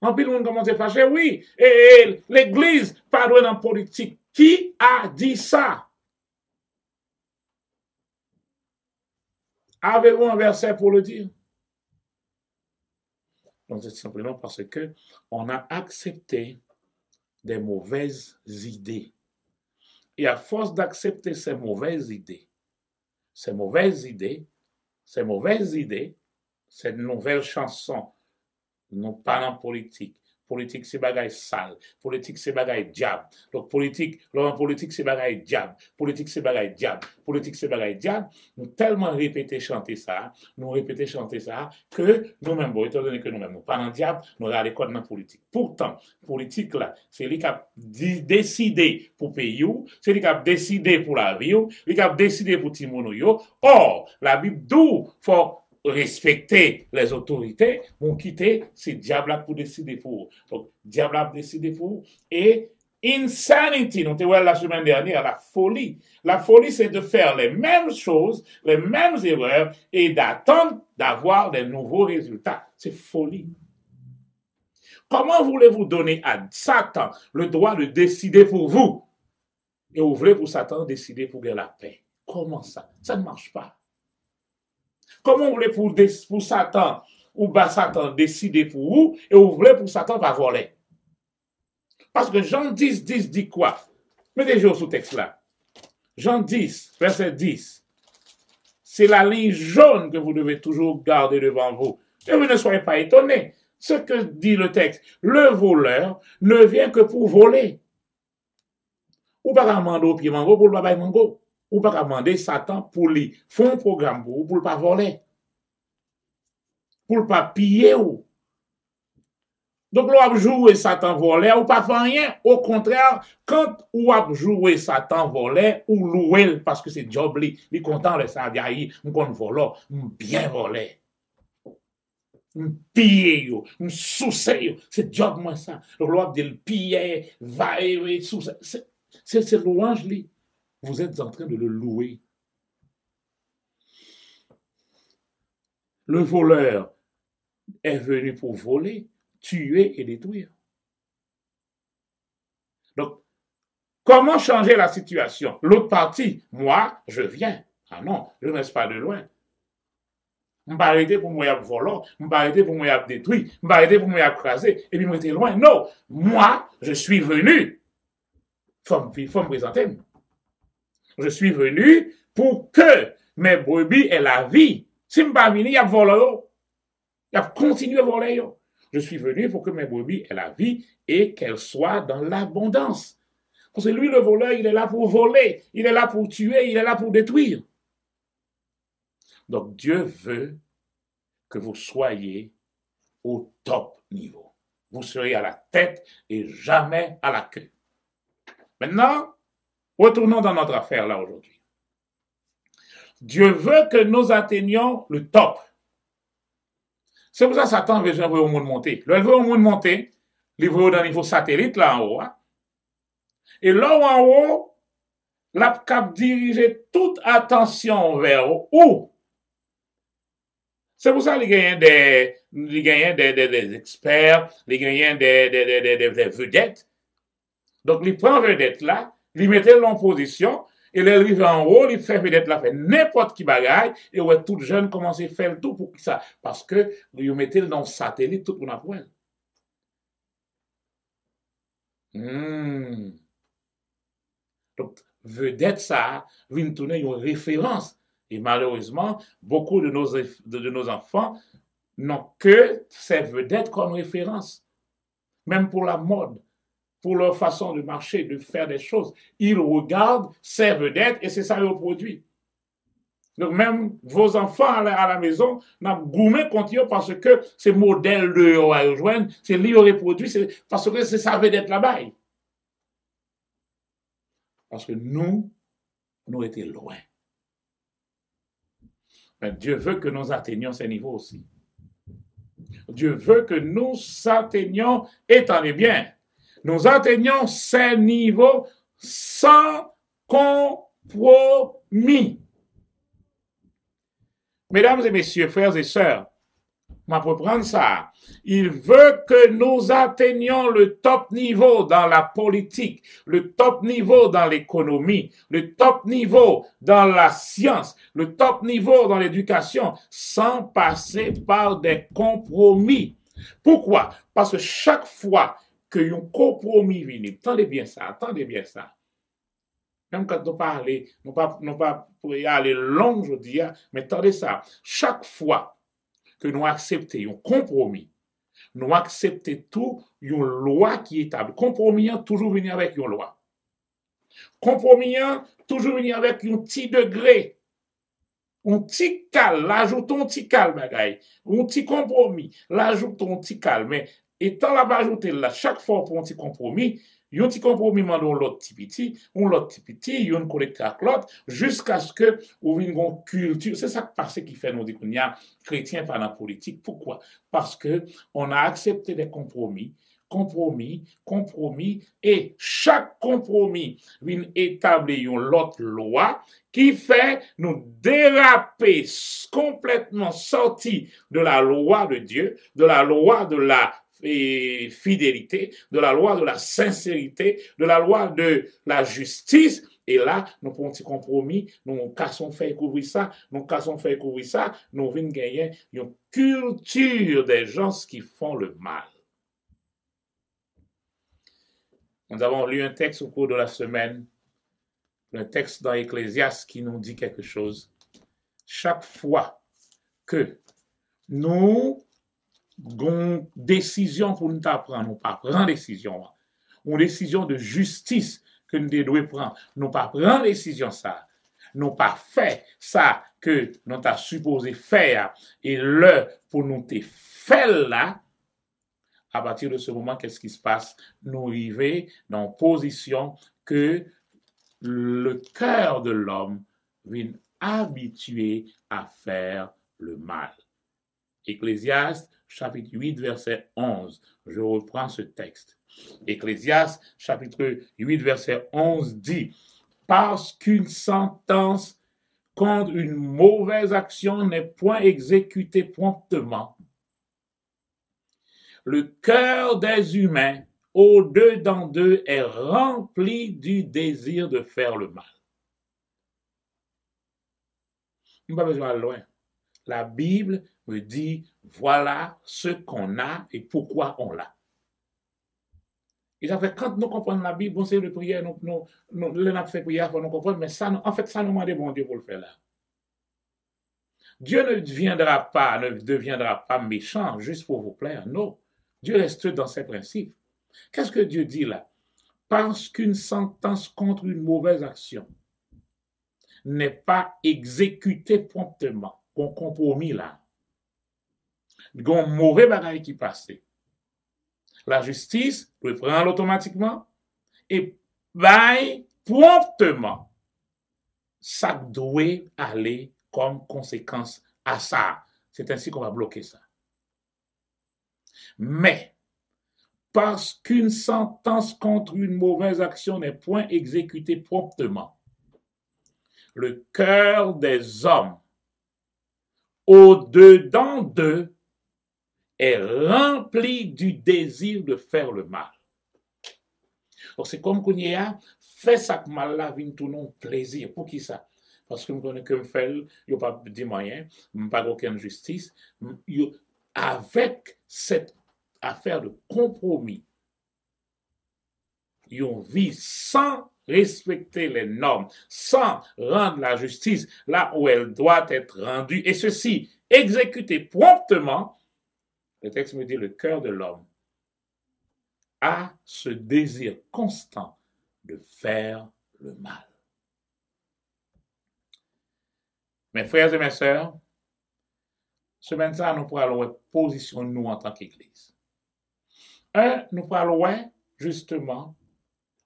En plus, le monde commence à fâcher, oui, et l'Église parle dans la politique. Qui a dit ça? Avez-vous un verset pour le dire? Donc, c'est simplement parce que on a accepté des mauvaises idées. Et à force d'accepter ces mauvaises idées, ces nouvelles chansons, non pas dans politique. Politique, c'est bagaille sale. Politique, c'est bagaille diable. Donc, politique, c'est bagaille diable. Politique, c'est bagaille diable. Politique, c'est bagaille diable. Nous tellement répété chanter ça, que nous-mêmes, bon, étant donné que nous-mêmes, nous pas dans le diable, nous allons à l'école dans la politique. Pourtant, politique, là, c'est lui qui a décidé pour payer, c'est lui qui a décidé pour la vie, lui qui a décidé pour Timono. Or, la Bible d'où faut respecter les autorités, vont quitter, c'est diable pour décider pour vous. Donc, diable a décidé pour vous. Et insanity, nous avons la semaine dernière, la folie. La folie, c'est de faire les mêmes choses, les mêmes erreurs et d'attendre d'avoir des nouveaux résultats. C'est folie. Comment voulez-vous donner à Satan le droit de décider pour vous? Et vous voulez pour Satan décider pour la paix? Comment ça? Ça ne marche pas. Comment vous voulez pour Satan ou Satan décider pour vous et vous voulez pour Satan va voler? Parce que Jean 10, 10 dit quoi? Mettez-vous sous texte là. Jean 10, verset 10. C'est la ligne jaune que vous devez toujours garder devant vous. Et vous ne soyez pas étonnés. Ce que dit le texte, le voleur ne vient que pour voler. Ou pas demander au pied mango pour le babaye mango. Ou pas demander Satan pour lui faire un programme pour ne pas voler. Pour ne pas piller. Donc, l'on a joué Satan volé ou pas fait rien. Au contraire, quand on a joué Satan volé ou loué, parce que c'est job, il est content de ça, il on compte voler, bien volé. On piller, on soucier, c'est job moi ça. Donc, l'on a dit le piller, va et soucier. C'est louange, lui. Vous êtes en train de le louer. Le voleur est venu pour voler, tuer et détruire. Donc, comment changer la situation? L'autre partie, moi, je viens. Ah non, je ne reste pas de loin. Je ne vais pas arrêter pour moi voler, je ne vais pas arrêter pour moi détruire, je ne vais pas arrêter pour moi écraser, et puis je vais loin. Non, moi, je suis venu. Faut me présenter. Je suis venu pour que mes brebis aient la vie. Si je ne pas venu, il y a volé. Il y a continué à voler. Je suis venu pour que mes brebis aient la vie et qu'elles soient dans l'abondance. Parce que lui, le voleur, il est là pour voler, il est là pour tuer, il est là pour détruire. Donc Dieu veut que vous soyez au top niveau. Vous serez à la tête et jamais à la queue. Maintenant, retournons dans notre affaire là aujourd'hui. Dieu veut que nous atteignions le top. C'est pour ça que Satan veut au monde monter. Là, il veut au monde monter, il veut dans le niveau satellite là en haut. Hein? Et là en haut, la cap diriger toute attention vers où? C'est pour ça qu'il gagne des experts, il gagne des vedettes. Donc, il prend vedette là, il mettait en position, et il arrive en haut, il fait vedette là, fait n'importe qui bagaille, et ouais, tout jeune commence à faire le tout pour ça. Parce que, il mettait dans le satellite tout le monde. Hmm. Donc, vedette ça, vient tourner une référence. Et malheureusement, beaucoup de nos enfants n'ont que ces vedettes comme référence, même pour la mode, pour leur façon de marcher, de faire des choses. Ils regardent ces vedettes et c'est ça leur produit. Donc même vos enfants à la maison, n'a gourmé contre eux parce que ces modèles de rejoindre, c'est lui reproduit, c'est parce que c'est sa vedette là-bas. Parce que nous étions loin. Mais Dieu veut que nous atteignions ces niveaux aussi. Dieu veut que nous atteignions, étendez bien, nous atteignions ces niveaux sans compromis. Mesdames et messieurs, frères et sœurs, on va prendre ça. Il veut que nous atteignions le top niveau dans la politique, le top niveau dans l'économie, le top niveau dans la science, le top niveau dans l'éducation, sans passer par des compromis. Pourquoi? Parce que chaque fois que un compromis vient, attendez bien ça, même quand nous parlons, nous pas pour y aller long, je dis, mais attendez ça. Chaque fois que nous acceptons un compromis, nous acceptons tout une loi qui est établie. Compromis, toujours venir avec une loi. Compromis, toujours venir avec un petit degré. Un petit cal, l'ajoutons un petit cal, bagaille. Un petit compromis, l'ajoutons un petit cal. Mais étant là-bas ajouté là, chaque fois pour un petit compromis, un petit compromis mandon l'autre petit, un connecté avec l'autre, jusqu'à ce que vous ayez une culture. C'est ça qui fait nous dire qu'on y a chrétien par la politique. Pourquoi? Parce que on a accepté des compromis, et chaque compromis vient établir une autre loi qui fait nous déraper complètement sorti de la loi de Dieu, de la loi de la fidélité, de la loi de la sincérité, de la loi de la justice. Et là, nous prenons un petit compromis, nous cassons fait couvrir ça, nous venons gagner une culture des gens qui font le mal. Nous avons lu un texte au cours de la semaine, un texte dans Ecclésiaste qui nous dit quelque chose. Chaque fois que nous avons une décision pour nous prendre, nous pas prendre décision, une décision de justice que nous devons prendre, nous pas prendre décision ça, nous pas fait ça que nous avons supposé faire et le pour nous te faire là. À partir de ce moment, qu'est-ce qui se passe? Nous arrivons dans une position que le cœur de l'homme vient habitué à faire le mal. Ecclésiaste, chapitre 8, verset 11. Je reprends ce texte. Ecclésiaste, chapitre 8, verset 11 dit, « Parce qu'une sentence contre une mauvaise action n'est point exécutée promptement, le cœur des humains, au-dedans d'eux, est rempli du désir de faire le mal. » On n'a pas besoin d'aller loin. La Bible me dit, voilà ce qu'on a et pourquoi on l'a. Et ça fait, quand nous comprenons la Bible, on sait le prière, nous fait prière pour nous comprendre, mais ça, en fait, ça nous demande bon Dieu pour le faire là. Dieu ne deviendra pas méchant juste pour vous plaire, non. Dieu reste dans ses principes. Qu'est-ce que Dieu dit là? Parce qu'une sentence contre une mauvaise action n'est pas exécutée promptement, qu'on compromis là. Il y a un mauvais bagage qui passe. La justice peut prendre automatiquement et promptement. Ça doit aller comme conséquence à ça. C'est ainsi qu'on va bloquer ça. Mais, parce qu'une sentence contre une mauvaise action n'est point exécutée promptement, le cœur des hommes, au-dedans d'eux, est rempli du désir de faire le mal. Donc c'est comme qu'on y a fait ça mal là, vient tout non plaisir. Pour qui ça? Parce que je connais que je fais, il n'y a pas de moyens, pas aucune justice. Avec cette affaire de compromis, une vie sans respecter les normes, sans rendre la justice là où elle doit être rendue, et ceci exécuté promptement, le texte me dit le cœur de l'homme a ce désir constant de faire le mal. Mes frères et mes sœurs, ce matin, nous pourrons position nous en tant qu'Église. Nous parlons justement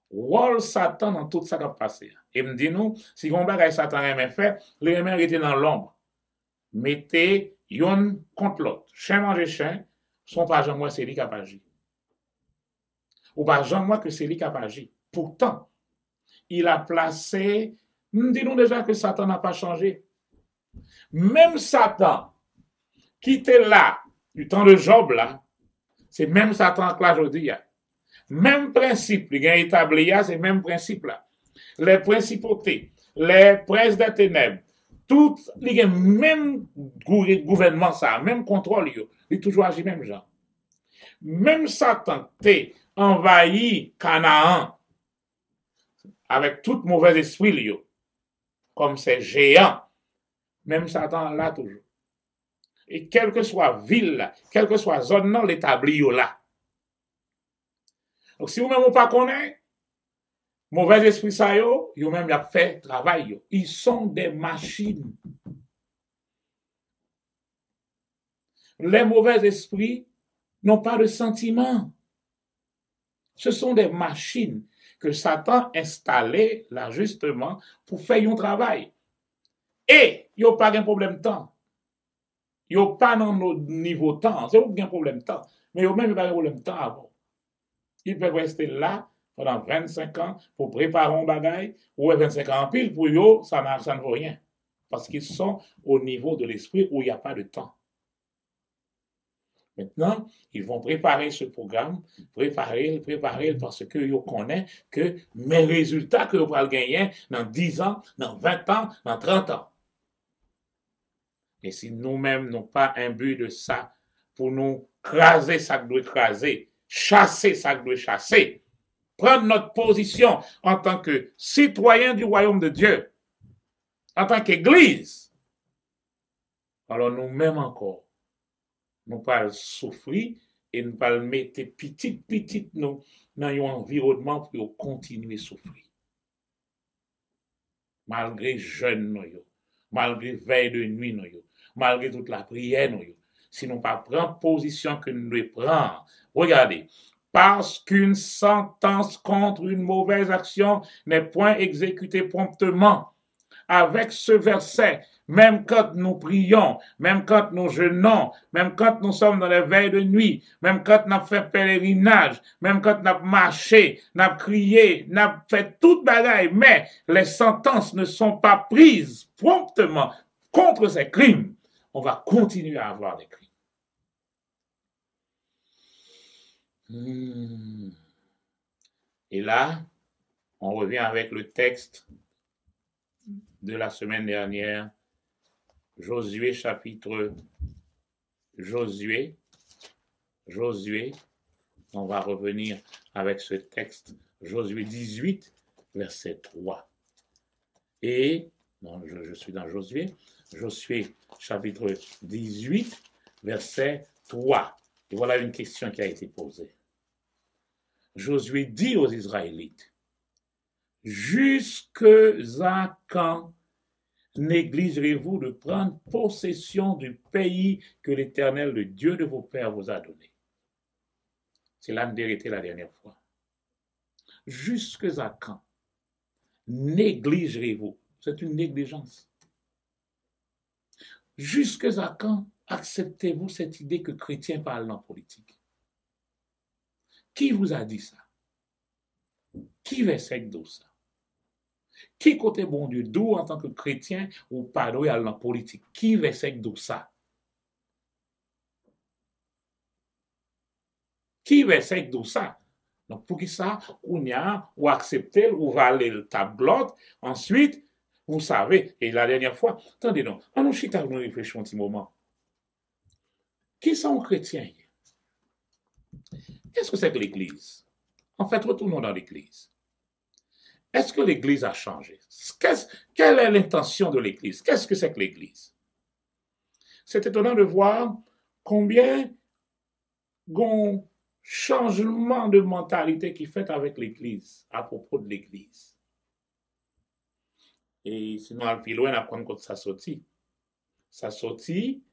rôle Satan dans tout ça qui a passé. Et me dit nous, si on bagaille Satan aimait faire, les aimants étaient dans l'ombre. Mettez yon contre l'autre. Chien manger chien, son pas jamais c'est lui qui a agi. Ou pas jamais que c'est lui qui a agi. Pourtant, il a placé, nous disons déjà que Satan n'a pas changé. Même Satan, qui était là, du temps de Job là, c'est même Satan que là aujourd'hui. Même principe, il a établi, c'est même principe là. Les principautés, les princes des ténèbres, tout, il y a même gouvernement ça, même contrôle, il toujours agi même genre. Même Satan t'est envahi Canaan avec tout mauvais esprit, comme ces géants. Même Satan là toujours. Et quelle que soit ville là, quelle que soit zone non, l'établi là. Donc si vous-même vous pas connaissez, mauvais esprit ça yo même y a fait travail yo. Ils sont des machines. Les mauvais esprits n'ont pas de sentiments. Ce sont des machines que Satan a installées là justement pour faire un travail. Et il n'y a pas de problème de temps. Il n'y a pas dans nos niveaux de temps. C'est aucun problème de temps. Mais il n'y a même pas de problème de temps avant. Ils peuvent rester là pendant 25 ans pour préparer un bagage, ou 25 ans en pile, pour eux, ça ne vaut rien. Parce qu'ils sont au niveau de l'esprit où il n'y a pas de temps. Maintenant, ils vont préparer ce programme, préparer, parce qu'ils connaissent que mes résultats que vous allez gagner dans 10 ans, dans 20 ans, dans 30 ans. Et si nous-mêmes n'avons pas un but de ça, pour nous craser ça que doit craser, chasser ça que doit chasser, prendre notre position en tant que citoyen du royaume de Dieu, en tant qu'Église, alors nous-mêmes encore, nous pas souffrir et nous pas mettre petit nous dans un environnement pour continuer à souffrir. Malgré jeûne nous, malgré veille de nuit nous, malgré toute la prière nous, si nous pas prendre position que nous devons prendre. Regardez, parce qu'une sentence contre une mauvaise action n'est point exécutée promptement. Avec ce verset, même quand nous prions, même quand nous jeûnons, même quand nous sommes dans les veilles de nuit, même quand nous avons fait pèlerinage, même quand nous avons marché, nous avons crié, nous avons fait toute bagaille, mais les sentences ne sont pas prises promptement contre ces crimes, on va continuer à avoir des crimes. Et là, on revient avec le texte de la semaine dernière, Josué, on va revenir avec ce texte, Josué 18, verset 3. Et, non, je suis dans Josué chapitre 18, verset 3. Et voilà une question qui a été posée. Josué dit aux Israélites, jusqu'à quand négligerez-vous de prendre possession du pays que l'Éternel, le Dieu de vos pères, vous a donné? C'est là une vérité la dernière fois. Jusqu'à quand négligerez-vous? C'est une négligence. Jusqu'à quand acceptez-vous cette idée que chrétiens parlent en politique? Qui vous a dit ça? Qui verset d'eau ça? Qui côté bon Dieu d'où en tant que chrétien ou pas d'où à la politique? Qui verset d'où ça? Qui verset d'où ça? Donc pour qui ça, on y a ou accepter ou va aller le tableau, ensuite vous savez, et la dernière fois, attendez donc, on nous chita nous réfléchissons un petit moment. Qui sont chrétiens? Qu'est-ce que c'est que l'Église? En fait, retournons dans l'Église. Est-ce que l'Église a changé? Quelle est l'intention de l'Église? Qu'est-ce que c'est que l'Église? C'est étonnant de voir combien de changement de mentalité qui fait avec l'Église, à propos de l'Église. Et sinon, à plus loin, on apprend quand ça sortit. Ça sortit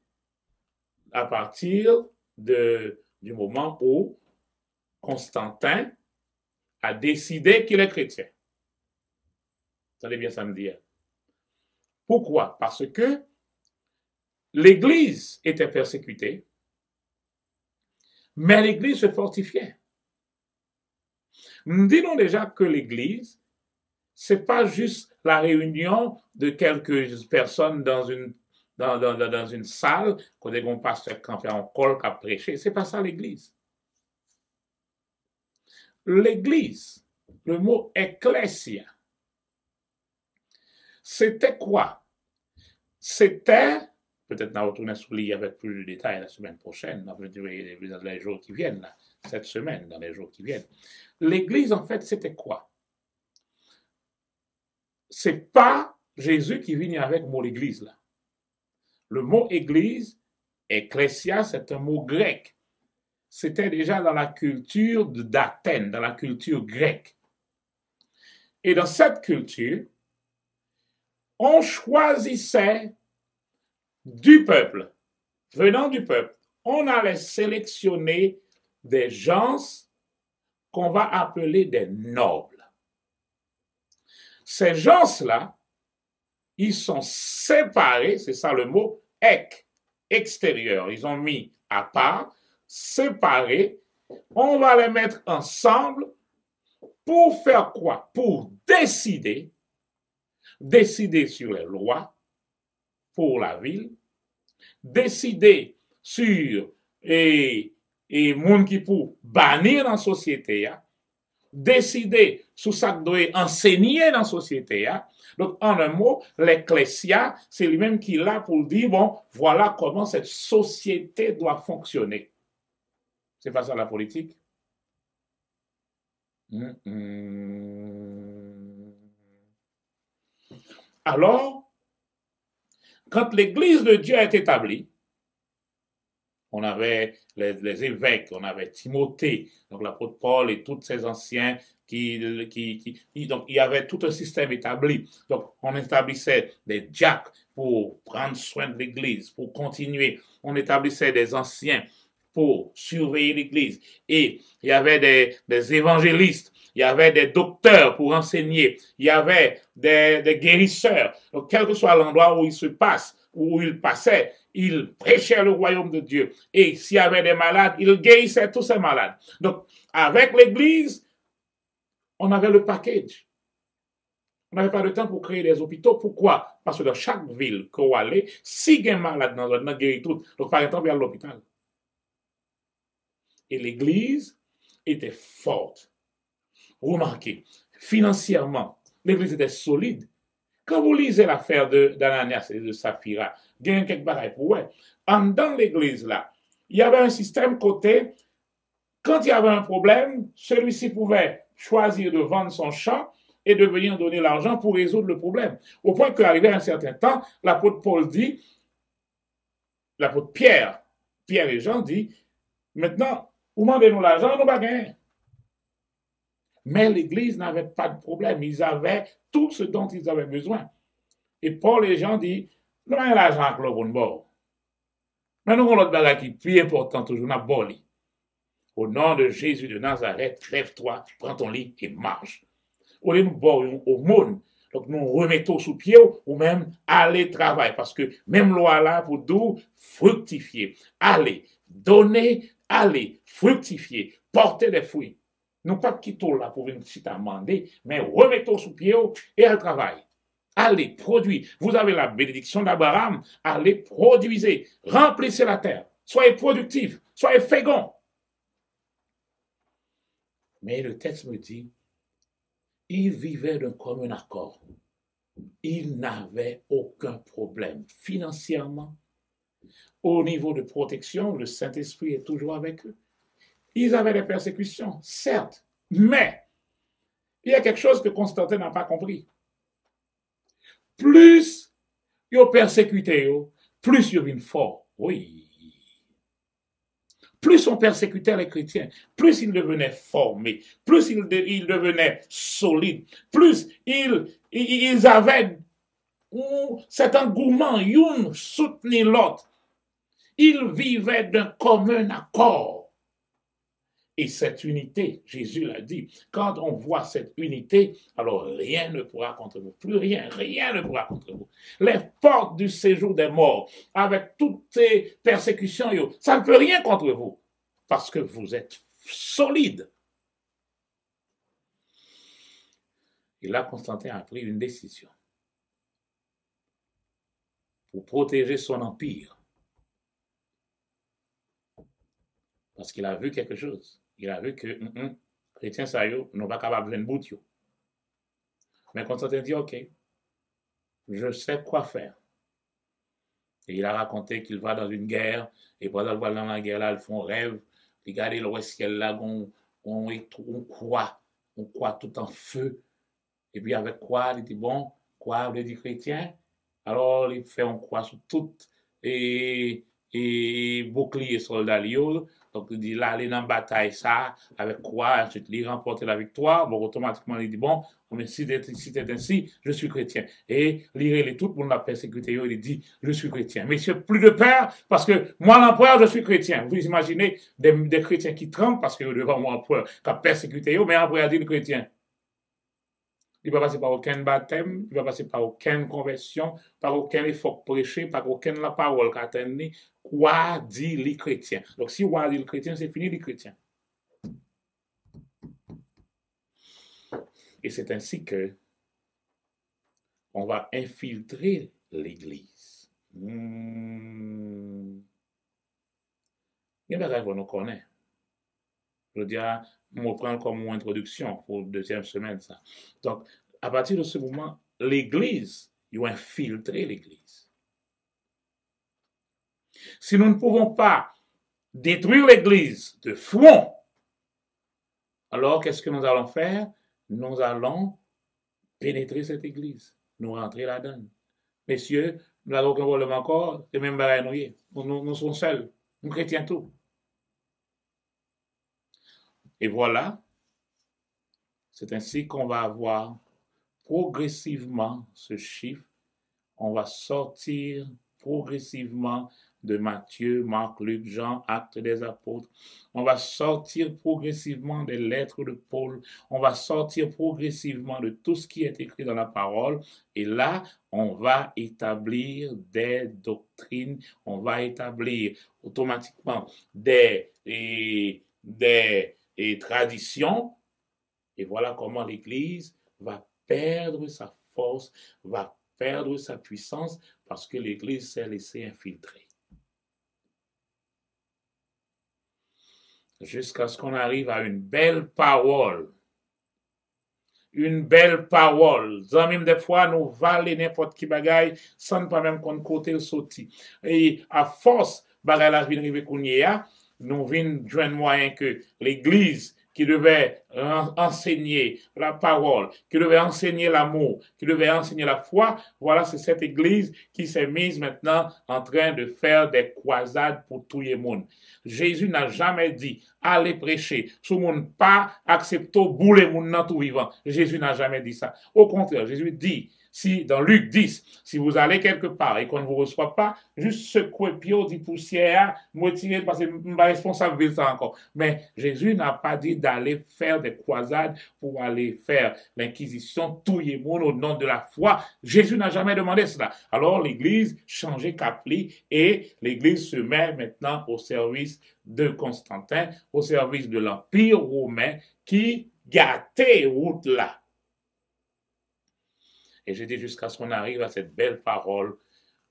à partir du moment où Constantin a décidé qu'il est chrétien. Vous allez bien ça me dire. Pourquoi? Parce que l'Église était persécutée, mais l'Église se fortifiait. Nous disons déjà que l'Église, c'est pas juste la réunion de quelques personnes dans une salle, quand on passe campé en col, qui a prêché. C'est pas ça l'Église. L'Église, le mot ecclésia, c'était quoi? C'était, peut-être on va retourner sur l'île avec plus de détails la semaine prochaine, dans les jours qui viennent, là, cette semaine, dans les jours qui viennent. L'Église, en fait, c'était quoi? C'est pas Jésus qui vient avec le mot l'Église, là. Le mot Église, ecclésia, c'est un mot grec. C'était déjà dans la culture d'Athènes, dans la culture grecque. Et dans cette culture, on choisissait du peuple, venant du peuple. On allait sélectionner des gens qu'on va appeler des nobles. Ces gens-là, ils sont séparés, c'est ça le mot, extérieur. Ils ont mis à part, séparés. On va les mettre ensemble pour faire quoi? Pour décider sur les lois pour la ville, décider sur les gens qui pour bannir dans la société, décider sur ça que doit enseigner dans la société. Donc, en un mot, l'ecclésia, c'est lui-même qui est là pour dire, bon, voilà comment cette société doit fonctionner. C'est pas ça la politique? Alors, quand l'Église de Dieu est établie, on avait les évêques, on avait Timothée, donc l'apôtre Paul et tous ces anciens donc il y avait tout un système établi. Donc on établissait des diacres pour prendre soin de l'Église, pour continuer. On établissait des anciens pour surveiller l'Église. Et il y avait des évangélistes, il y avait des docteurs pour enseigner, il y avait des guérisseurs. Donc quel que soit l'endroit où il passait, il prêchait le royaume de Dieu. Et s'il y avait des malades, il guérissait tous ces malades. Donc, avec l'Église, on avait le package. On n'avait pas de temps pour créer des hôpitaux. Pourquoi? Parce que dans chaque ville qu'on allait, si il y a un malade dans un guérit tout. Donc, par exemple, il y a l'hôpital. Et l'Église était forte. Remarquez, financièrement, l'Église était solide. Quand vous lisez l'affaire d'Ananias et de Saphira, il y a quelques bagailles pour ouais. Dans l'église là, il y avait un système côté, quand il y avait un problème, celui-ci pouvait choisir de vendre son champ et de venir donner l'argent pour résoudre le problème. Au point qu'arrivé à un certain temps, l'apôtre Paul dit, l'apôtre Pierre et Jean dit, maintenant, vous demandez-nous l'argent, nous bagaillons. Mais l'Église n'avait pas de problème. Ils avaient tout ce dont ils avaient besoin. Et Paul et Jean disent, nous avons l'argent à l'autre bord. Mais nous avons l'autre bagage qui est plus important toujours, nous avons lit. Au nom de Jésus de Nazareth, lève-toi, prends ton lit et marche. Au lieu de nous boire au monde, donc nous remettons sous pied ou même aller travailler. Parce que même loi là, pour nous, fructifier. Allez, donner, allez, fructifier, porter des fruits. Nous pas quittons là pour venir s'y amender, mais remettons sous pied et à travail. Allez, produisez. Vous avez la bénédiction d'Abraham. Allez, produisez. Remplissez la terre. Soyez productifs. Soyez féconds. Mais le texte me dit, ils vivaient d'un commun accord. Ils n'avaient aucun problème financièrement. Au niveau de protection, le Saint-Esprit est toujours avec eux. Ils avaient des persécutions, certes, Mais, il y a quelque chose que Constantin n'a pas compris. Plus ils persécuté, plus ils viennent fort. Oui. Plus on persécutait les chrétiens, plus ils devenaient formés, plus ils devenaient solides, plus ils avaient cet engouement, une soutenir l'autre. Ils vivaient d'un commun accord. Et cette unité, Jésus l'a dit, quand on voit cette unité, alors rien ne pourra contre vous. Plus rien, rien ne pourra contre vous. Les portes du séjour des morts, avec toutes ces persécutions, ça ne peut rien contre vous. Parce que vous êtes solides. Et là, Constantin a pris une décision pour protéger son empire. Parce qu'il a vu quelque chose. Il a vu que les chrétiens, ça y est, n'ont pas capable de bout. Mais Constantin dit, OK, je sais quoi faire. Et il a raconté qu'il va dans une guerre, et pendant qu'il va dans la guerre, là, ils font rêve. Regardez le ciel là, on croit tout en feu. Et puis avec quoi, il dit, bon, quoi, vous dit chrétien? Alors, il fait un croix sur tout, et bouclier soldat. Donc, il dit, là, aller dans la bataille, ça, avec quoi, ensuite, il remporte la victoire. Bon, automatiquement, il dit, bon, mais si c'est ainsi, je suis chrétien. Et il tout le monde l'a persécuté, il dit, je suis chrétien. Messieurs, plus de peur, parce que moi, l'empereur, je suis chrétien. Vous imaginez des chrétiens qui tremblent parce que devant moi, l'empereur, qui a persécuté, mais l'empereur dit le chrétien. Il ne va passer par aucun baptême, il ne va passer par aucune conversion, par aucun effort prêché, par aucune la parole qu'a tenue. Quoi dit les chrétiens? Donc, si quoi dit le chrétien, c'est fini les chrétiens. Et c'est ainsi que on va infiltrer l'Église. Il y a des choses qu'on nous connaît. Je veux dire, on prend comme introduction pour la deuxième semaine, ça. Donc, à partir de ce moment, l'Église, ils ont infiltré l'Église. Si nous ne pouvons pas détruire l'Église de front, alors qu'est-ce que nous allons faire? Nous allons pénétrer cette Église, nous rentrer là-dedans. Messieurs, nous n'avons aucun problème encore, c'est même pas nous sommes seuls, nous chrétiens tout. Et voilà, c'est ainsi qu'on va avoir progressivement ce chiffre. On va sortir progressivement de Matthieu, Marc, Luc, Jean, Actes des Apôtres. On va sortir progressivement des lettres de Paul. On va sortir progressivement de tout ce qui est écrit dans la parole. Et là, on va établir des doctrines. On va établir automatiquement des traditions. Et voilà comment l'Église va perdre sa force, va perdre sa puissance parce que l'Église s'est laissée infiltrer. Jusqu'à ce qu'on arrive à une belle parole. Une belle parole. Même des fois, nous valons n'importe qui bagaille sans ne pas même qu'on côté le sorti. Et à force, bagaille la vie arrive qu'on y a, nous venons joindre moyen que l'Église qui devait enseigner la parole, qui devait enseigner l'amour, qui devait enseigner la foi, voilà, c'est cette Église qui s'est mise maintenant en train de faire des croisades pour tout le monde. Jésus n'a jamais dit, allez prêcher, tout le monde pas accepter bouler monde dans tout vivant. Jésus n'a jamais dit ça. Au contraire, Jésus dit, si dans Luc 10, si vous allez quelque part et qu'on ne vous reçoit pas, juste secouer pied dit poussière, motiver parce que je ne suis pas responsable de ça encore. Mais Jésus n'a pas dit d'aller faire des croisades pour aller faire l'inquisition, tout le monde au nom de la foi. Jésus n'a jamais demandé cela. Alors l'Église changeait capli et l'Église se met maintenant au service de Constantin, au service de l'Empire romain qui gâtait route là. Et j'ai dit jusqu'à ce qu'on arrive à cette belle parole.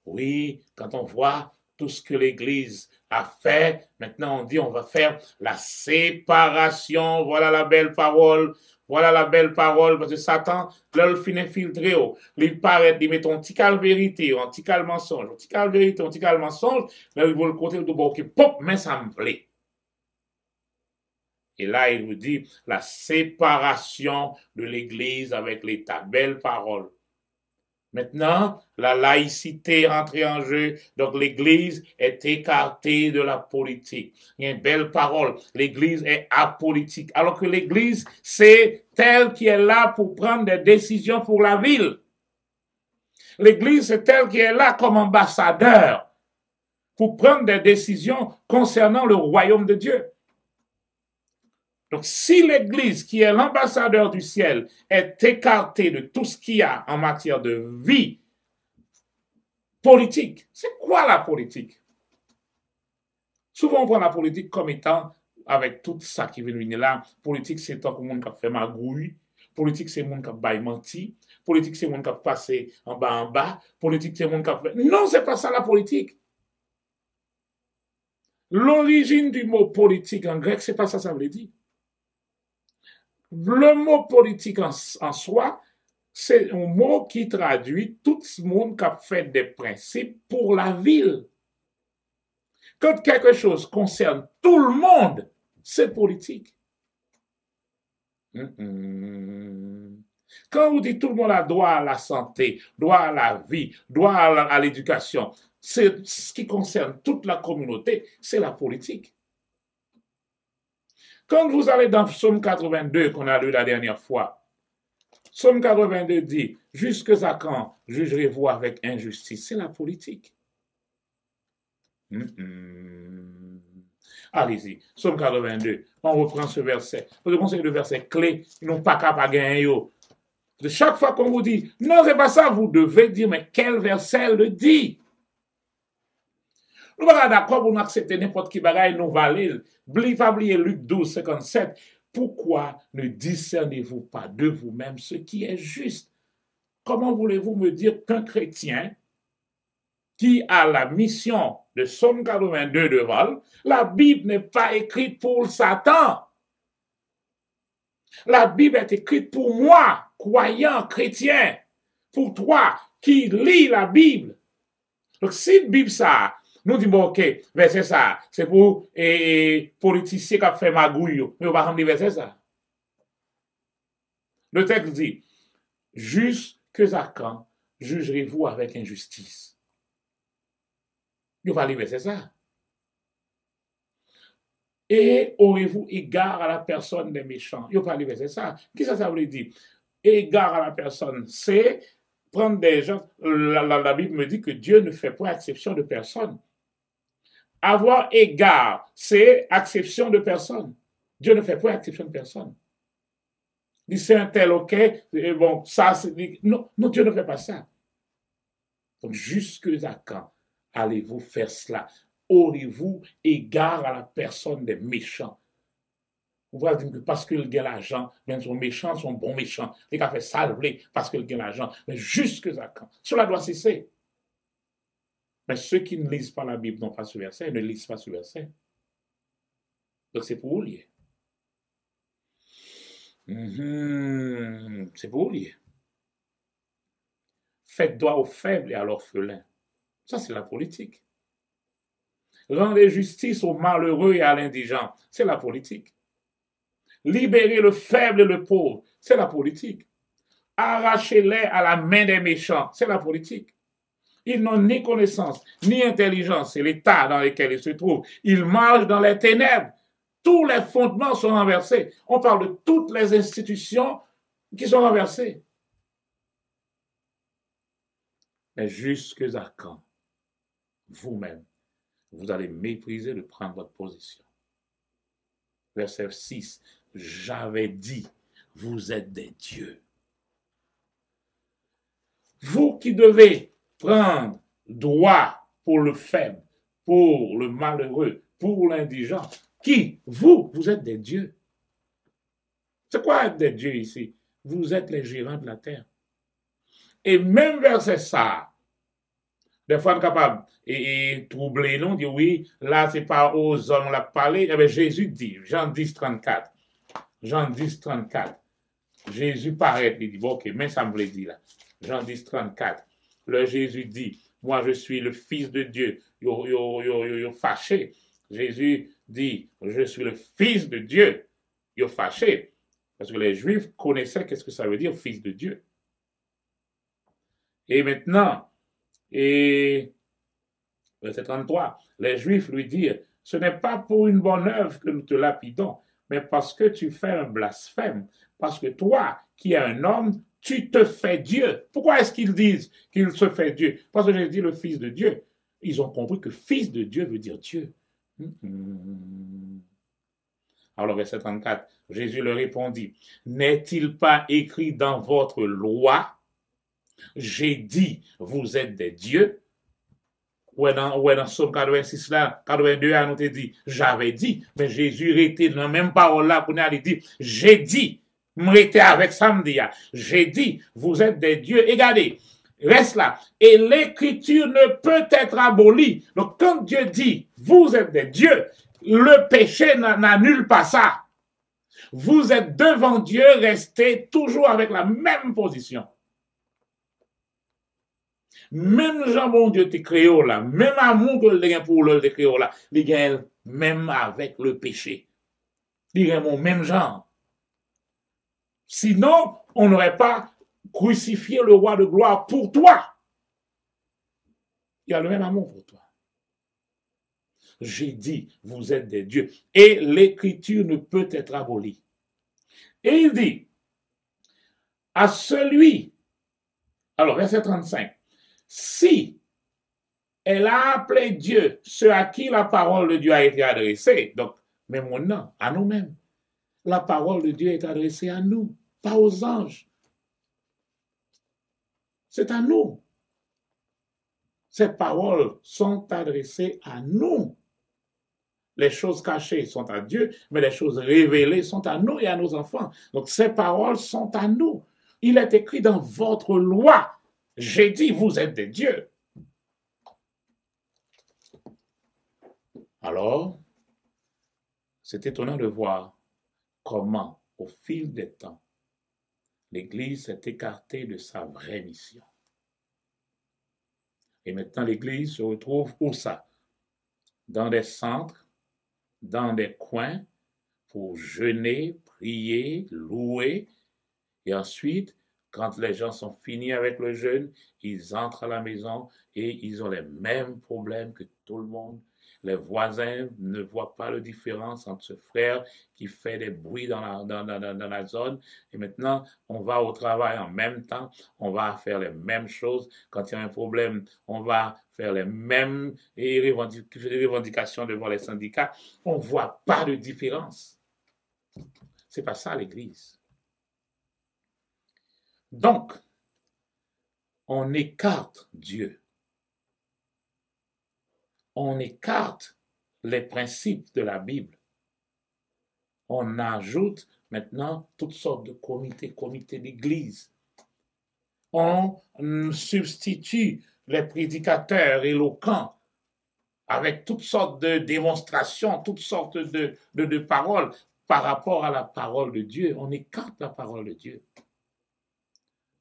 Oui, quand on voit tout ce que l'Église a fait, maintenant on dit on va faire la séparation. Voilà la belle parole. Voilà la belle parole. Parce que Satan, là, il finit filtré. Il paraît, il met un petit cal vérité, un petit cal mensonge, un petit cal vérité, un petit cal mensonge. Là, il va le côté de bon, ok, pop, mais ça me plaît. Et là, il vous dit la séparation de l'Église avec l'État. Belle parole. Maintenant, la laïcité entre en jeu, donc l'Église est écartée de la politique. Il y a une belle parole, l'Église est apolitique, alors que l'Église, c'est elle qui est là pour prendre des décisions pour la ville. L'Église, c'est elle qui est là comme ambassadeur pour prendre des décisions concernant le royaume de Dieu. Donc, si l'Église, qui est l'ambassadeur du ciel, est écartée de tout ce qu'il y a en matière de vie politique, c'est quoi la politique? Souvent, on prend la politique comme étant, avec tout ça qui vient de venir là, politique, c'est tant que le monde qui a fait magouille, politique, c'est le monde qui a baillé menti, politique, c'est le monde qui a passé en bas, politique, c'est le monde qui a fait... Non, c'est pas ça la politique. L'origine du mot politique en grec, c'est pas ça, ça veut dire. Le mot politique en soi, c'est un mot qui traduit tout le monde qui a fait des principes pour la ville. Quand quelque chose concerne tout le monde, c'est politique. Quand vous dites tout le monde a droit à la santé, droit à la vie, droit à l'éducation, c'est ce qui concerne toute la communauté, c'est la politique. Quand vous allez dans Psaume 82 qu'on a lu la dernière fois, Psaume 82 dit, jusque à quand jugerez-vous avec injustice? C'est la politique. Allez-y, Psaume 82, on reprend ce verset. Vous conseillez le verset clé, ils n'ont pas qu'à gagner. De chaque fois qu'on vous dit, non, c'est pas ça, vous devez dire, mais quel verset le dit? Nous sommes d'accord pour accepter n'importe qui bagaille nous valide. Pas oublier Luc 12, 57. Pourquoi ne discernez-vous pas de vous-même ce qui est juste? Comment voulez-vous me dire qu'un chrétien qui a la mission de Psaume 82 devant, la Bible n'est pas écrite pour Satan. La Bible est écrite pour moi, croyant, chrétien, pour toi qui lis la Bible. Donc si la Bible ça, nous disons, ok, verset ça, c'est pour les politiciens qui ont fait magouille, mais on va rendre verset ça. Le texte dit, jusque à quand jugerez-vous avec injustice? Vous va lire verset ça. Et aurez-vous égard à la personne des méchants? Vous va lire verset ça. Qu'est-ce que ça veut dire? Égard à la personne, c'est prendre des gens. La Bible me dit que Dieu ne fait pas exception de personne. Avoir égard, c'est acception de personne. Dieu ne fait pas exception de personne. Il dit c'est un tel, ok, bon, ça, c'est. Non, non, Dieu ne fait pas ça. Donc, jusque à quand allez-vous faire cela? Aurez-vous égard à la personne des méchants? Vous voyez que parce qu'ils gagnent l'argent, bien sont méchants, sont bons méchants. Les gars font salver parce qu'ils gagnent l'argent. Mais jusque à quand? Cela doit cesser. Mais ceux qui ne lisent pas la Bible n'ont pas ce verset, ne lisent pas ce verset. Donc c'est pour vous lire. C'est pour vous lire. Faites droit aux faibles et à l'orphelin. Ça, c'est la politique. Rendez justice aux malheureux et à l'indigent. C'est la politique. Libérez le faible et le pauvre. C'est la politique. Arrachez-les à la main des méchants. C'est la politique. Ils n'ont ni connaissance, ni intelligence. C'est l'état dans lequel ils se trouvent. Ils marchent dans les ténèbres. Tous les fondements sont renversés. On parle de toutes les institutions qui sont renversées. Mais jusque à quand, vous-même, vous allez mépriser de prendre votre position? Verset 6. J'avais dit, vous êtes des dieux. Vous qui devez prendre droit pour le faible, pour le malheureux, pour l'indigent. Qui? Vous êtes des dieux. C'est quoi être des dieux ici? Vous êtes les gérants de la terre. Et même verset ça, des fois on est capable et troubler, non, dire oui, là c'est pas aux hommes on l'a parlé, eh bien Jésus dit, Jean 10, 34, Jean 10, 34, Jésus paraît, il dit, bon ok, mais ça me le dit là, Jean 10, 34, le Jésus dit, moi je suis le fils de Dieu, yo fâché, Jésus dit, je suis le fils de Dieu, Ils sont fâchés. Parce que les Juifs connaissaient qu'est-ce que ça veut dire, fils de Dieu. Et maintenant, et verset 33, les Juifs lui dirent, ce n'est pas pour une bonne œuvre que nous te lapidons, mais parce que tu fais un blasphème, parce que toi, qui es un homme, tu te fais Dieu. Pourquoi est-ce qu'ils disent qu'il se fait Dieu? Parce que j'ai dit le Fils de Dieu. Ils ont compris que Fils de Dieu veut dire Dieu. Alors, verset 34, Jésus leur répondit, n'est-il pas écrit dans votre loi, j'ai dit, vous êtes des dieux? Ouais, dans Somme 86 là, 82 là, nous te dit, j'avais dit, mais Jésus était dans la même parole là, pour nous dire, j'ai dit, m'était avec samedi, j'ai dit, vous êtes des dieux, et regardez, reste là, et l'écriture ne peut être abolie. Donc, quand Dieu dit, vous êtes des dieux, le péché n'annule pas ça. Vous êtes devant Dieu, restez toujours avec la même position. Même Jean, bon Dieu, te créé là, même amour que le pour le te créé là, les gars, même avec le péché. Les gars, mon même genre. Sinon, on n'aurait pas crucifié le roi de gloire pour toi. Il y a le même amour pour toi. J'ai dit, vous êtes des dieux. Et l'écriture ne peut être abolie. Et il dit, à celui, alors verset 35, si elle a appelé Dieu, ceux à qui la parole de Dieu a été adressée, donc, mais maintenant, à nous-mêmes, la parole de Dieu est adressée à nous, pas aux anges. C'est à nous. Ces paroles sont adressées à nous. Les choses cachées sont à Dieu, mais les choses révélées sont à nous et à nos enfants. Donc ces paroles sont à nous. Il est écrit dans votre loi. J'ai dit, vous êtes des dieux. Alors, c'est étonnant de voir comment, au fil des temps, l'Église s'est écartée de sa vraie mission. Et maintenant, l'Église se retrouve où ça? Dans des centres, dans des coins, pour jeûner, prier, louer. Et ensuite, quand les gens sont finis avec le jeûne, ils entrent à la maison et ils ont les mêmes problèmes que tout le monde. Les voisins ne voient pas la différence entre ce frère qui fait des bruits dans la zone. Et maintenant, on va au travail en même temps, on va faire les mêmes choses. Quand il y a un problème, on va faire les mêmes revendications devant les syndicats. On ne voit pas de différence. C'est pas ça l'Église. Donc, on écarte Dieu. On écarte les principes de la Bible. On ajoute maintenant toutes sortes de comités d'église. On substitue les prédicateurs éloquents avec toutes sortes de démonstrations, toutes sortes de paroles par rapport à la parole de Dieu. On écarte la parole de Dieu.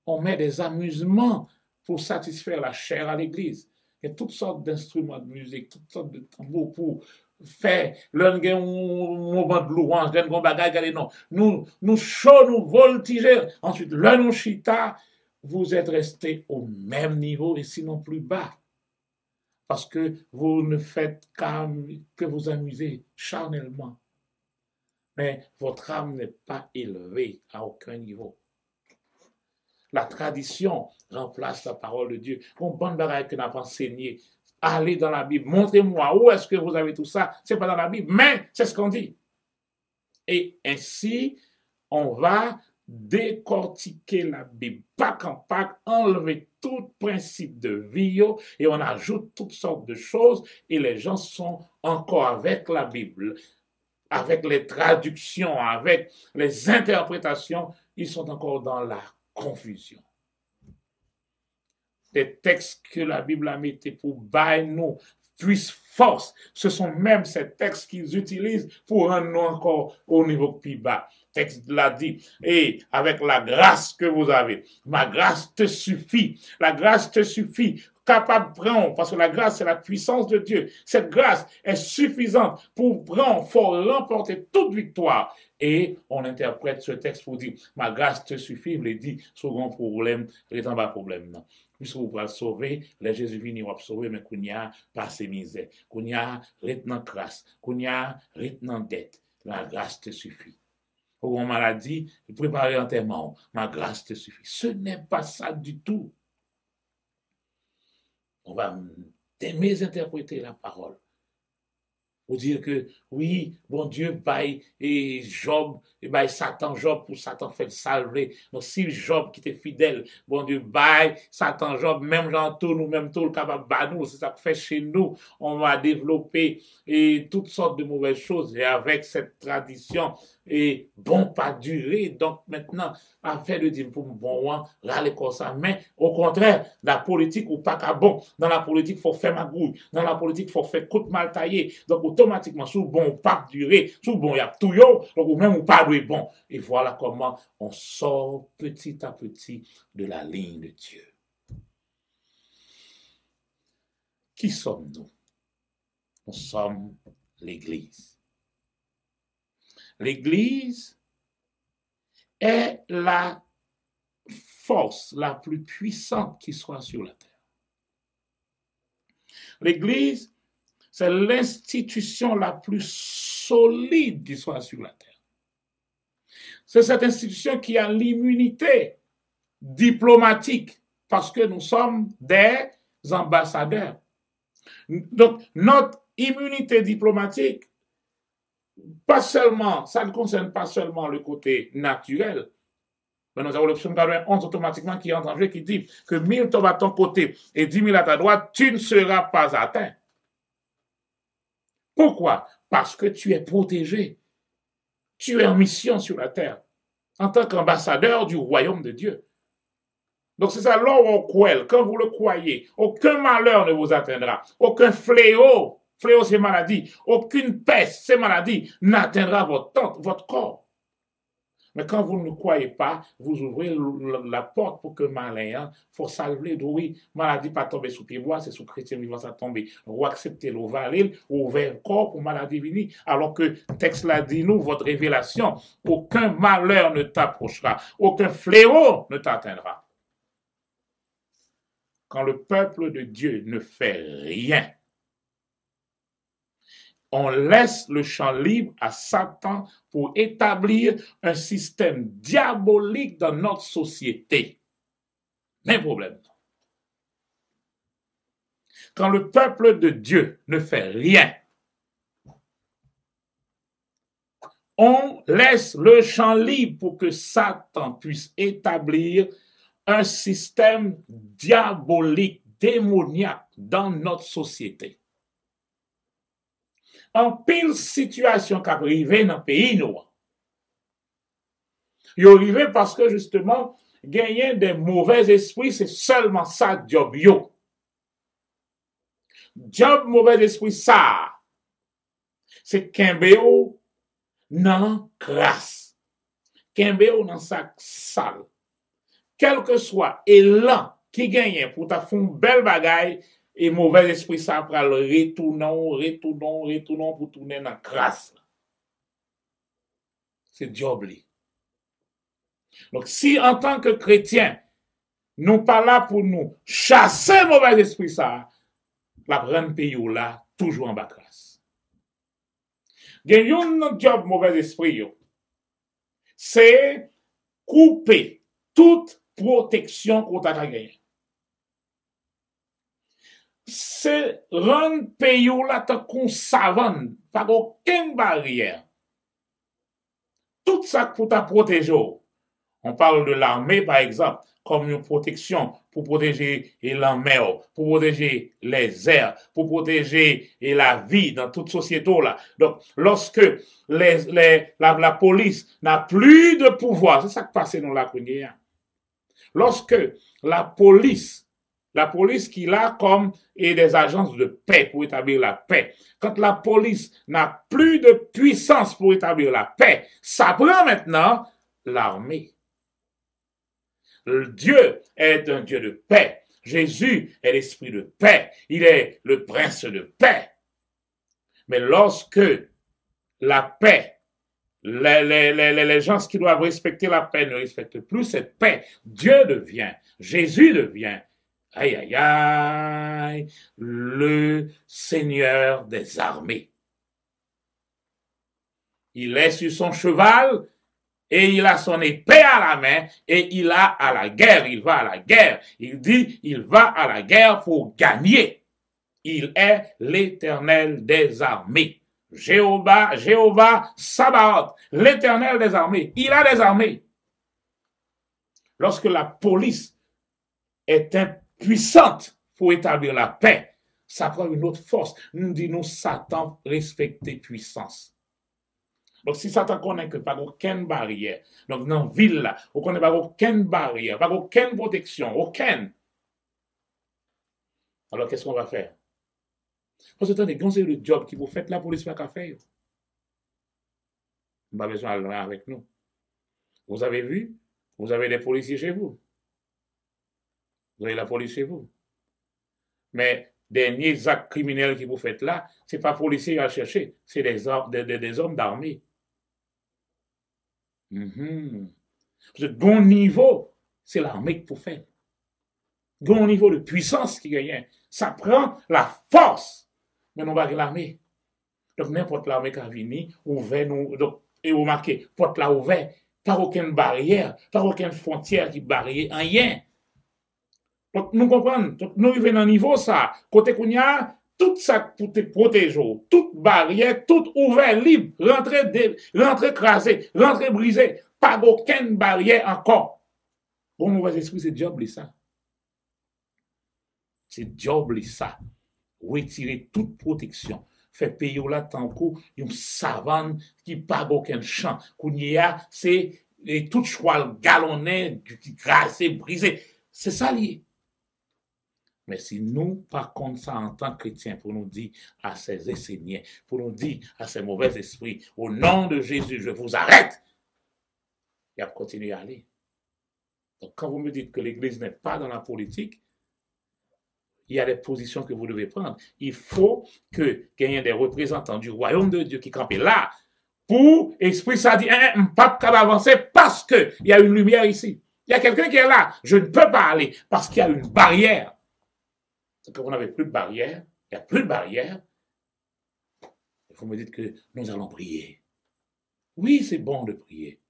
On met des amusements pour satisfaire la chair à l'église. Il y a toutes sortes d'instruments de musique, toutes sortes de tambours pour faire l'un moment de louange, l'un gon bagay, regardez non. Nous chaud, nous voltiger. Ensuite, l'un nous chita, vous êtes restés au même niveau et sinon plus bas. Parce que vous ne faites que vous amuser charnellement. Mais votre âme n'est pas élevée à aucun niveau. La tradition remplace la parole de Dieu. Bon, bonne bagaille que n'a pas enseigné. Allez dans la Bible. Montrez-moi où est-ce que vous avez tout ça. C'est pas dans la Bible, mais c'est ce qu'on dit. Et ainsi, on va décortiquer la Bible. Pack en pack, enlever tout principe de vie et on ajoute toutes sortes de choses et les gens sont encore avec la Bible, avec les traductions, avec les interprétations, ils sont encore dans la confusion. Des textes que la Bible a mis pour bailler nous plus force, ce sont même ces textes qu'ils utilisent pour rendre nous encore au niveau plus bas. Texte l'a dit, et avec la grâce que vous avez, ma grâce te suffit, la grâce te suffit, capable de prendre, parce que la grâce c'est la puissance de Dieu, cette grâce est suffisante pour prendre, pour remporter toute victoire. Et on interprète ce texte pour dire, ma grâce te suffit, il dit, second problème, il pas problème, non. Puisque vous pouvez sauver, les Jésus vini va sauver, mais qu'on y a pas ses misères, qu'on y a retenant grâce, qu'on y a retenant dette, la grâce te suffit. Pour une maladie, préparer l'enterrement, ma grâce te suffit. Ce n'est pas ça du tout. On va mésinterpréter la parole. Pour dire que, oui, bon Dieu, baille et Job, et baille Satan, Job, pour Satan fait salver. Donc, si Job qui était fidèle, bon Dieu, baille Satan, Job, même Jean tout, nous, même tout le capable, bah, nous, c'est ça que fait chez nous. On va développer et toutes sortes de mauvaises choses. Et avec cette tradition, et bon, pas durer. Donc, maintenant, afin de dire pour bon, râler comme ça. Mais, au contraire, la politique ou pas qu'à bon. Dans la politique, il faut faire magouille. Dans la politique, il faut faire coup de mal taillé. Donc, automatiquement, sous bon, pas durer. Sous bon, il y a tout yo. Donc, ou même, ou pas de bon. Et voilà comment on sort petit à petit de la ligne de Dieu. Qui sommes-nous? Nous sommes l'Église. L'Église est la force la plus puissante qui soit sur la terre. L'Église, c'est l'institution la plus solide qui soit sur la terre. C'est cette institution qui a l'immunité diplomatique parce que nous sommes des ambassadeurs. Donc, notre immunité diplomatique, pas seulement, ça ne concerne pas seulement le côté naturel, mais nous avons le psaume 91 automatiquement qui entre en jeu, qui dit que 1000 tombent à ton côté et 10 000 à ta droite, tu ne seras pas atteint. Pourquoi? Parce que tu es protégé. Tu es en mission sur la terre, en tant qu'ambassadeur du royaume de Dieu. Donc c'est ça, l'or quand vous le croyez, aucun malheur ne vous atteindra, aucun fléau, fléau c'est maladie, aucune peste, c'est maladie, n'atteindra votre corps. Mais quand vous ne croyez pas, vous ouvrez la porte pour que malin, faut salver, oui, maladie pas tomber sous pied bois, c'est sous chrétien vivant ça tomber. Ou accepter le valil, ouvert corps pour maladie venir, alors que le texte là dit nous, votre révélation, aucun malheur ne t'approchera, aucun fléau ne t'atteindra. Quand le peuple de Dieu ne fait rien, on laisse le champ libre à Satan pour établir un système diabolique dans notre société. Même problème. Quand le peuple de Dieu ne fait rien, on laisse le champ libre pour que Satan puisse établir un système diabolique, démoniaque dans notre société. En pile situation qui arrive dans le pays, nous. Il arrive parce que justement, gagner des mauvais esprits, c'est seulement ça, job yo. Job mauvais esprit, ça. C'est Kimbéo non crasse. Kimbéo dans sa salle. Quel que soit élan qui gagne pour ta fond belle bagaille, et mauvais esprit, ça après le retournons pour tourner dans la crasse. C'est diabolique. Donc, si en tant que chrétien, nous pas là pour nous chasser mauvais esprit, ça, la grande pays là, toujours en bas crasse. Gagnons notre job mauvais esprit, c'est couper toute protection qu'on t'a gagné. C'est rendre pays là tant qu'on savane, pas aucune barrière. Tout ça pour ta protéger. On parle de l'armée, par exemple, comme une protection pour protéger l'armée, pour protéger les airs, pour protéger la vie dans toute société là. Donc, lorsque la police n'a plus de pouvoir, c'est ça qui passe dans la Guinée. Lorsque la police qui là comme et des agences de paix pour établir la paix. Quand la police n'a plus de puissance pour établir la paix, ça prend maintenant l'armée. Dieu est un Dieu de paix. Jésus est l'esprit de paix. Il est le prince de paix. Mais lorsque la paix Les gens qui doivent respecter la paix ne respectent plus cette paix. Dieu devient, Jésus devient, aïe, aïe, aïe, le Seigneur des armées. Il est sur son cheval et il a son épée à la main et il a à la guerre, il va à la guerre. Il dit, il va à la guerre pour gagner. Il est l'Éternel des armées. Jéhovah, Sabaoth, l'Éternel des armées. Il a des armées. Lorsque la police est impuissante pour établir la paix, ça prend une autre force. Nous disons, Satan, respecter puissance. Donc, si Satan connaît que pas aucune barrière, donc dans la ville là, on connaît pas aucune barrière, pas aucune protection, aucune. Alors, qu'est-ce qu'on va faire? Parce que attendez, quand c'est le job qui vous faites, la police n'a qu'à faire. On n'a pas besoin d'aller avec nous. Vous avez vu? Vous avez des policiers chez vous. Vous avez la police chez vous. Mais derniers actes criminels que vous faites là, ce n'est pas policiers à chercher, c'est des hommes d'armée. Parce que bon niveau, c'est l'armée que vous faites. Bon niveau de puissance qui gagne. Ça prend la force. Mais nous va l'armée. Donc n'importe l'armée qui a venu, ouvert nous, donc, et vous marquez, porte là ouvert, pas aucune barrière, pas aucune frontière qui barrière, rien. Donc nous comprenons, donc, nous arrivons à un niveau ça, côté qu'on y a, tout ça pour te protéger, toute barrière, tout ouvert, libre, rentrer écrasé, rentrer brisé, pas aucune barrière encore. Bon, mauvais esprit, c'est job ça. C'est job ça. Retirer toute protection. Fait payer là tant coup une savane qui pas aucun champ. Qu'on y a, c'est tout choix galonné, grasé, brisé. C'est ça lié. Mais si nous, par contre, ça en tant que chrétiens, pour nous dire à ces enseignants, pour nous dire à ces mauvais esprits, au nom de Jésus, je vous arrête, il a continué à aller. Donc quand vous me dites que l'Église n'est pas dans la politique, il y a des positions que vous devez prendre. Il faut qu'il y ait des représentants du royaume de Dieu qui campent là pour Esprit ça dit, pas capable d'avancer parce qu'il y a une lumière ici. Il y a quelqu'un qui est là. Je ne peux pas aller parce qu'il y a une barrière. C'est que vous n'avez plus de barrière. Il n'y a plus de barrière. Il faut me dire que nous allons prier. Oui, c'est bon de prier.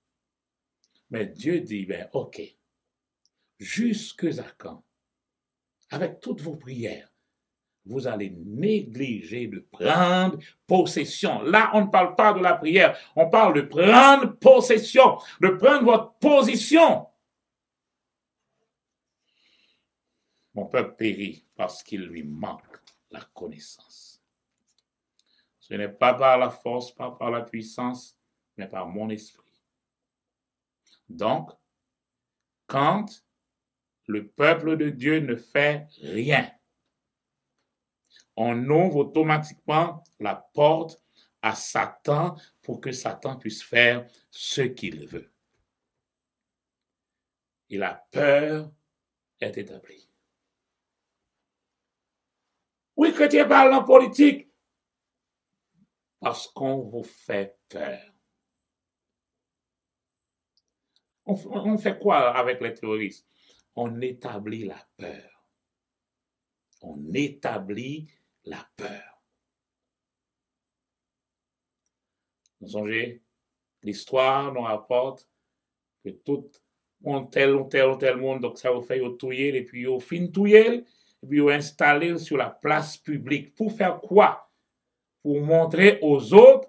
Mais Dieu dit, ben ok, jusque à quand? Avec toutes vos prières, vous allez négliger de prendre possession. Là, on ne parle pas de la prière, on parle de prendre possession, de prendre votre position. Mon peuple périt parce qu'il lui manque la connaissance. Ce n'est pas par la force, pas par la puissance, mais par mon esprit. Donc, quand le peuple de Dieu ne fait rien, on ouvre automatiquement la porte à Satan pour que Satan puisse faire ce qu'il veut. Et la peur est établie. Oui, chrétien parle en politique parce qu'on vous fait peur. On fait quoi avec les terroristes? On établit la peur. On établit la peur. Vous songez, l'histoire nous rapporte que tout tel monde, donc ça vous fait touiller, et puis au fin touiller, et puis vous installer sur la place publique. Pour faire quoi? Pour montrer aux autres,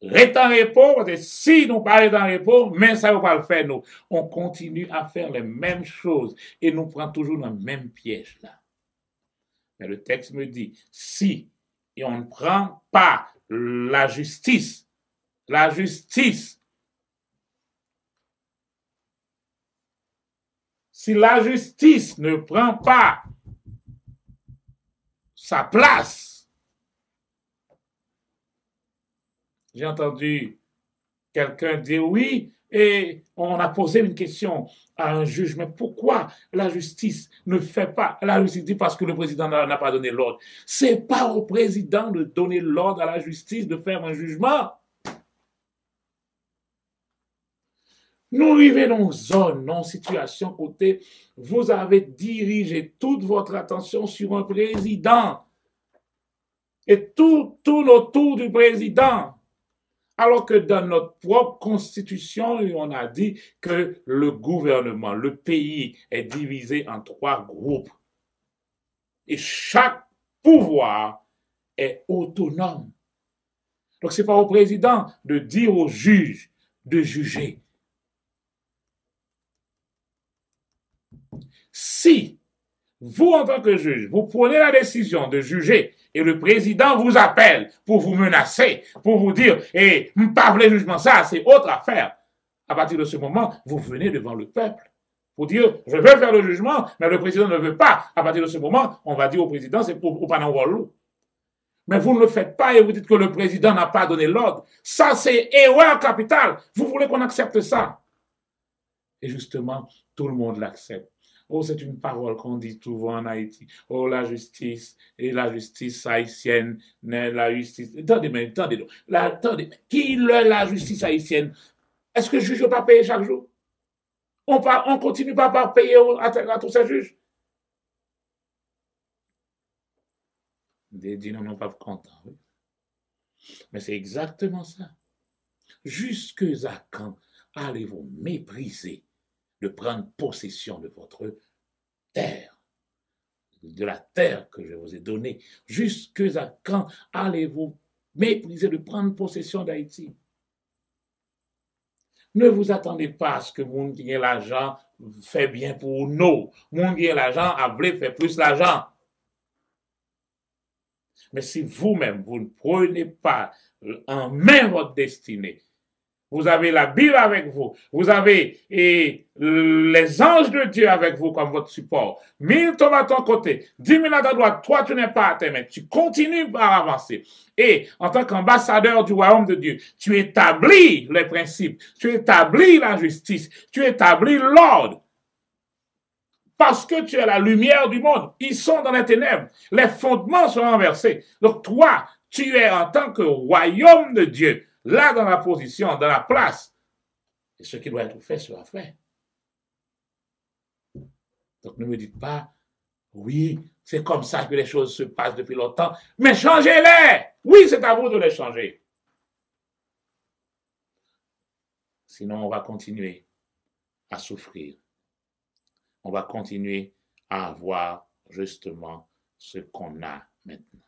restez en repos, parce que si nous pas restons en repos, mais ça ne va pas le faire nous. On continue à faire les mêmes choses et nous prenons toujours dans le même piège là. Mais le texte me dit, si et on ne prend pas la justice, si la justice ne prend pas sa place, j'ai entendu quelqu'un dire oui, et on a posé une question à un juge, mais pourquoi la justice ne fait pas? La justice dit parce que le président n'a pas donné l'ordre. C'est pas au président de donner l'ordre à la justice de faire un jugement. Nous arrivons dans une zone, dans une situation côté, vous avez dirigé toute votre attention sur un président et tout tourne autour du président. Alors que dans notre propre constitution, on a dit que le gouvernement, le pays est divisé en 3 groupes. Et chaque pouvoir est autonome. Donc, ce n'est pas au président de dire aux juges de juger. Si vous, en tant que juge, vous prenez la décision de juger et le président vous appelle pour vous menacer, pour vous dire « Eh, pas le jugement, ça, c'est autre affaire », à partir de ce moment, vous venez devant le peuple pour dire « Je veux faire le jugement, mais le président ne veut pas ». À partir de ce moment, on va dire au président « C'est pour pas nous. Mais vous ne le faites pas et vous dites que le président n'a pas donné l'ordre. Ça, c'est erreur capitale. Vous voulez qu'on accepte ça? Et justement, tout le monde l'accepte. Oh, c'est une parole qu'on dit souvent en Haïti. Oh, la justice, et la justice haïtienne, la justice... Attendez. Qui est la justice haïtienne? Est-ce que le juge ne va pas payer chaque jour? On continue pas par payer à tous ces juges? Des dit non, pas content. Oui. Mais c'est exactement ça. Jusque à quand allez-vous mépriser de prendre possession de votre terre, de la terre que je vous ai donnée? Jusque à quand allez-vous mépriser de prendre possession d'Haïti? Ne vous attendez pas à ce que mon qui a l'argent fait bien pour nous. Mon qui a l'argent a voulu faire plus l'argent. Mais si vous-même, vous ne prenez pas en main votre destinée, vous avez la Bible avec vous, vous avez les anges de Dieu avec vous comme votre support. 1000 tombent à ton côté, 10 000 à ta droite, toi tu n'es pas à tes mains, tu continues à avancer. Et en tant qu'ambassadeur du royaume de Dieu, tu établis les principes, tu établis la justice, tu établis l'ordre. Parce que tu es la lumière du monde. Ils sont dans les ténèbres. Les fondements sont renversés. Donc toi, tu es en tant que royaume de Dieu, là dans la position, dans la place. Et ce qui doit être fait sera fait. Donc ne me dites pas, oui, c'est comme ça que les choses se passent depuis longtemps, mais changez-les. Oui, c'est à vous de les changer. Sinon, on va continuer à souffrir. On va continuer à avoir justement ce qu'on a maintenant.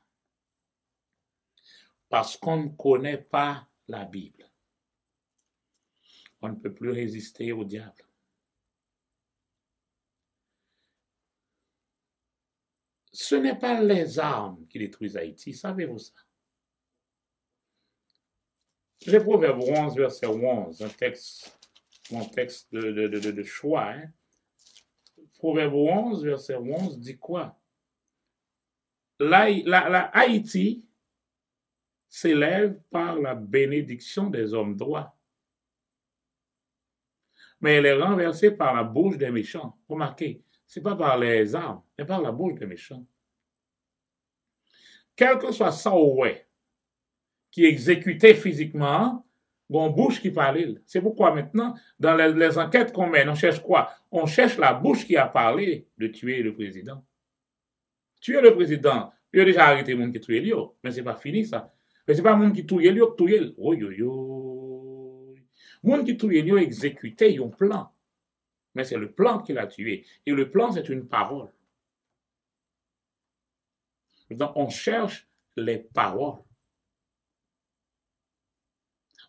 Parce qu'on ne connaît pas la Bible, on ne peut plus résister au diable. Ce n'est pas les armes qui détruisent Haïti, savez-vous ça? J'ai Proverbe 11, verset 11, mon texte de choix. Hein? Proverbe 11, verset 11 dit quoi? La Haïti s'élève par la bénédiction des hommes droits. Mais elle est renversée par la bouche des méchants. Remarquez, ce n'est pas par les armes, mais par la bouche des méchants. Quel que soit ça ou ouais, qui est exécuté physiquement, bon, bouche qui parle. C'est pourquoi maintenant, dans les enquêtes qu'on mène, on cherche quoi? On cherche la bouche qui a parlé de tuer le président. Tuer le président, il a déjà arrêté le monde qui tue Elio, mais c'est pas fini ça. Mais c'est pas le monde qui tue Elio qui tue Elio. Oh yo yo. Le monde qui tue Elio exécuté, il y a un plan. Mais c'est le plan qui l'a tué. Et le plan, c'est une parole. Donc, on cherche les paroles.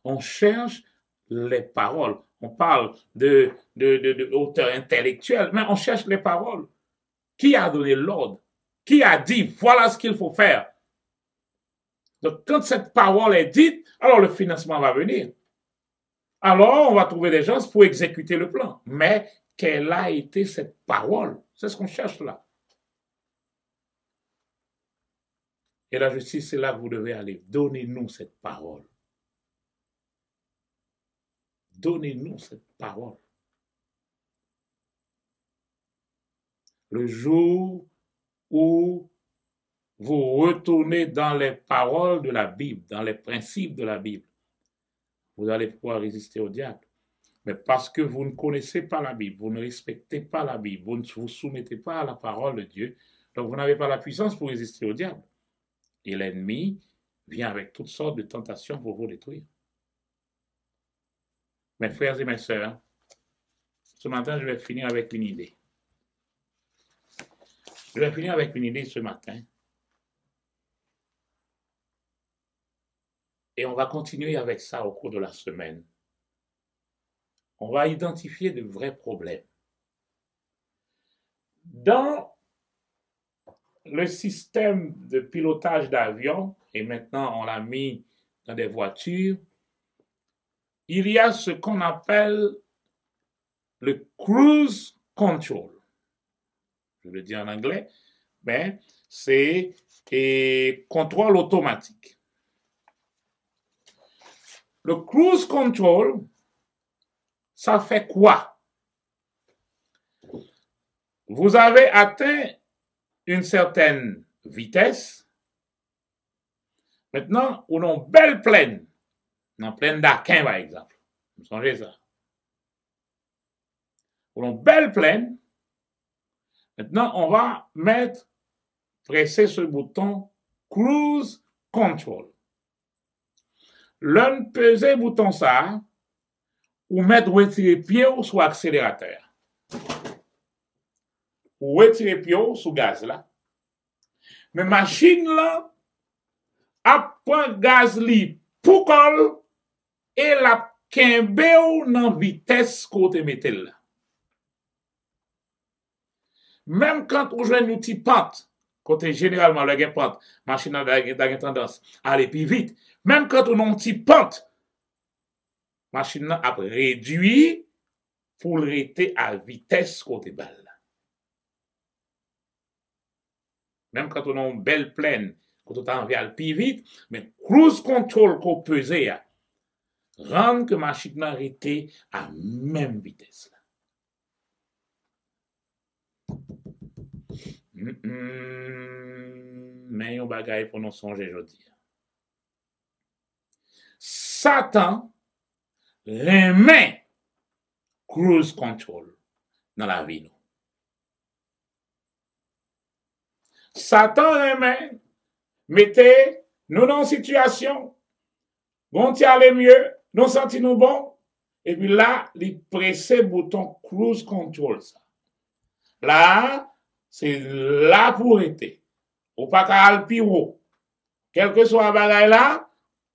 On cherche les paroles. On parle de hauteur intellectuelle, mais on cherche les paroles. Qui a donné l'ordre? Qui a dit, voilà ce qu'il faut faire? Donc, quand cette parole est dite, alors le financement va venir. Alors, on va trouver des gens pour exécuter le plan. Mais quelle a été cette parole? C'est ce qu'on cherche là. Et la justice, c'est là que vous devez aller. Donnez-nous cette parole. Donnez-nous cette parole. Le jour où vous retournez dans les paroles de la Bible, dans les principes de la Bible, vous allez pouvoir résister au diable. Mais parce que vous ne connaissez pas la Bible, vous ne respectez pas la Bible, vous ne vous soumettez pas à la parole de Dieu, donc vous n'avez pas la puissance pour résister au diable. Et l'ennemi vient avec toutes sortes de tentations pour vous détruire. Mes frères et mes sœurs, ce matin, je vais finir avec une idée. Je vais finir avec une idée ce matin. Et on va continuer avec ça au cours de la semaine. On va identifier de vrais problèmes. Dans le système de pilotage d'avion, et maintenant on l'a mis dans des voitures, il y a ce qu'on appelle le cruise control. Je le dis en anglais, mais c'est contrôle automatique. Le cruise control, ça fait quoi? Vous avez atteint une certaine vitesse. Maintenant, on a une belle plaine, une plaine d'Aquin par exemple. Vous songez ça? On a une belle plaine. Maintenant, on va presser ce bouton Cruise Control. L'un peser bouton ça, ou mettre retirer pied sur accélérateur. Ou retirer pied sous gaz là. Mais machine là, apprend gaz li pour col et la kembe ou nan vitesse côté metel là. Même quand on joue une outil pente, côté généralement la gain pente, machine a tendance à aller plus vite. Même quand on a une petite pente, machine a réduit pour rester à vitesse côté balle. Même quand on a une belle plaine, quand on a envie d'aller plus vite, mais cruise control qu'on pesait, rend que machine a arrêté à même vitesse. Mais yon bagay pour nous songer aujourd'hui. Satan remet cruise control dans la vie nous. Satan remet, mettez nous dans une situation, bon t'y aller mieux, nous senti nous bon, et puis là, il presse le bouton cruise control ça. Là, c'est là pour être. Ou pas qu'à alpiro. Quel que soit le bagay là,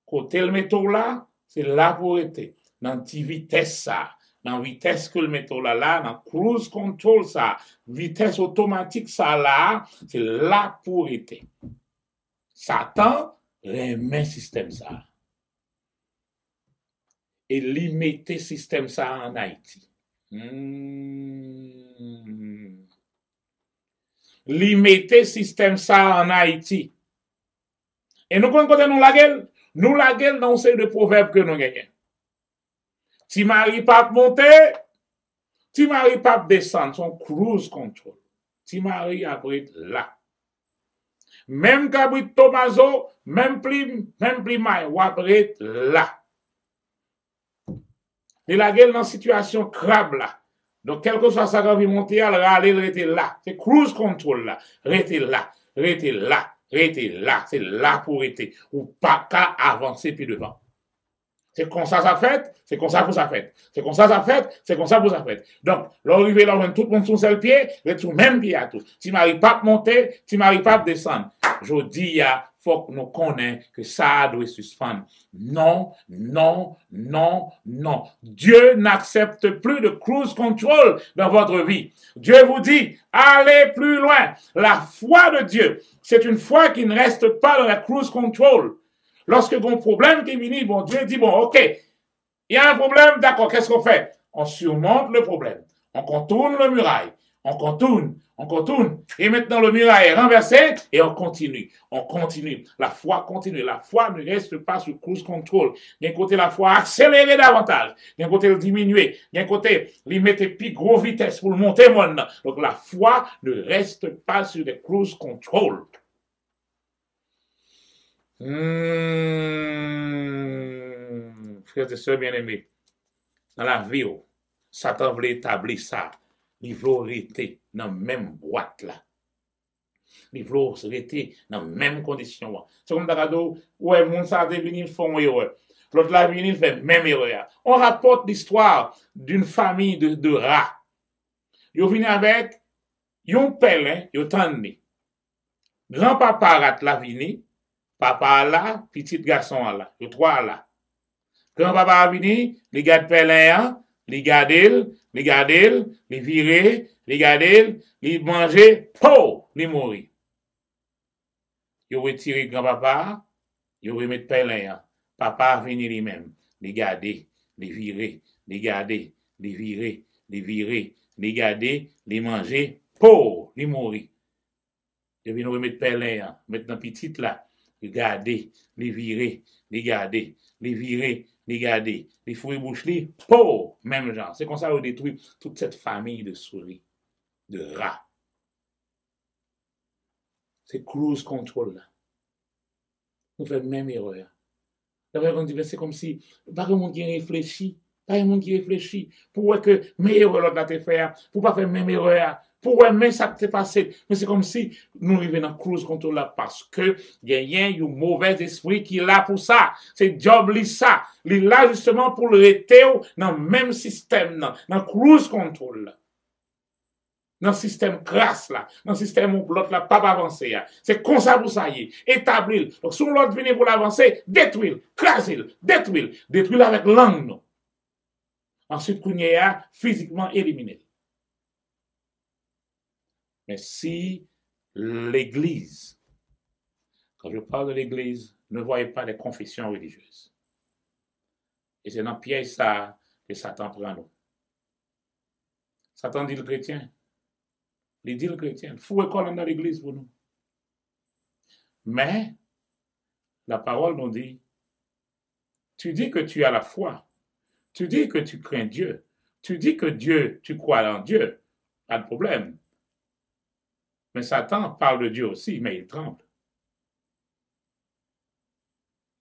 côté le métaux là, c'est là pour être. Dans petite vitesse ça, dans vitesse que le métaux là, dans cruise control ça, vitesse automatique ça là, c'est là pour être. Satan remet système ça. Et limiter système ça en Haïti. Limiter système ça en Haïti. Et nous connaissons nous la gueule dans ces deux proverbes que nous gagnons. Si Marie pas monter, si Marie pas descendre, son cruise control. Si Marie après là. Même Gabriel Tomaso, même plus maille, ou après là. Et la gueule dans situation crabe là. Donc, quel que soit ça quand il monte, elle râle, rester là. C'est cruise control là. Rester là, rester là, rester là. C'est là pour rester. Ou pas qu'à avancer plus devant. C'est comme ça fait, c'est comme ça pour ça fait. C'est comme ça fait, c'est comme ça pour ça fait. Donc, l'arrivée là, tout le monde sur le pied, reste sur le même pied à tout. Si m'arrive pas à monter, si m'arrive pas à descendre. Je dis, faut que nous connaissions que ça doit suspendre. Non, non, non, non. Dieu n'accepte plus de cruise control dans votre vie. Dieu vous dit, allez plus loin. La foi de Dieu, c'est une foi qui ne reste pas dans la cruise control. Lorsque vous avez un problème qui vient, bon Dieu dit, bon, ok, il y a un problème, d'accord, qu'est-ce qu'on fait? On surmonte le problème. On contourne le muraille. On contourne. Et maintenant, le muraille est renversé et on continue. La foi continue. La foi ne reste pas sous cruise control. D'un côté, la foi accélérer davantage. D'un côté, le diminuer. D'un côté, lui mettre plus gros vitesse pour le monter maintenant. Donc, la foi ne reste pas sur des cruise control. Frères et sœurs bien-aimés, dans la vie, Satan voulait établir ça. Il voulait rester dans la même boîte là. Il voulait rester dans la même condition. C'est comme dans ouais, mon ça devenu font erreur. L'autre là vient, il fait même erreur. On rapporte l'histoire d'une famille de rats. Ils viennent avec un pèlerin, ils tendent. Grand-papa rat la vini, papa là, petit garçon là, les trois là. Grand-papa a vini, les gars de pèlerin, les garder, les virer, les garder, les manger, po, les mourir. Ils retiré grand-papa, ils remettent pèlerin. Papa a venu lui-même, les garder, les virer, les garder, les virer, les virer, les garder, les manger, po, les mourir. Je viens remettre pèlerin, maintenant petite là, regardez, les virer, les garder, les virer, les garder, les fouiller bouche li, po, même genre. C'est comme ça qu'on détruit toute cette famille de souris, de rats. C'est cruise control là. Nous faisons même erreur. D'ailleurs, on dit, c'est comme si, pas de monde qui réfléchit, pas de monde qui réfléchit, pour que meilleure erreur là te faire, pour pas faire même erreur. Pour même ça t'est passé. Mais c'est comme si nous arrivons dans cruise control là parce que il y a un mauvais esprit qui est là pour ça. C'est job ça. Il est là justement pour le rester dans le même système, dans cruise control là. Dans le système crasse là, dans le système où l'autre là pas avancer. C'est comme ça pour ça y est, établir. Donc si l'autre vient pour l'avancer, détruire, craser, détruire avec langue non. Ensuite qu'on y a physiquement éliminé. Mais si l'Église, quand je parle de l'Église, ne voyez pas les confessions religieuses. Et c'est dans piège ça que Satan prend nous. Satan dit le chrétien. Il dit le chrétien. Faut école dans l'Église pour nous. Mais la parole nous dit, tu dis que tu as la foi. Tu dis que tu crains Dieu. Tu dis que Dieu, tu crois en Dieu. Pas de problème. Mais Satan parle de Dieu aussi, mais il tremble.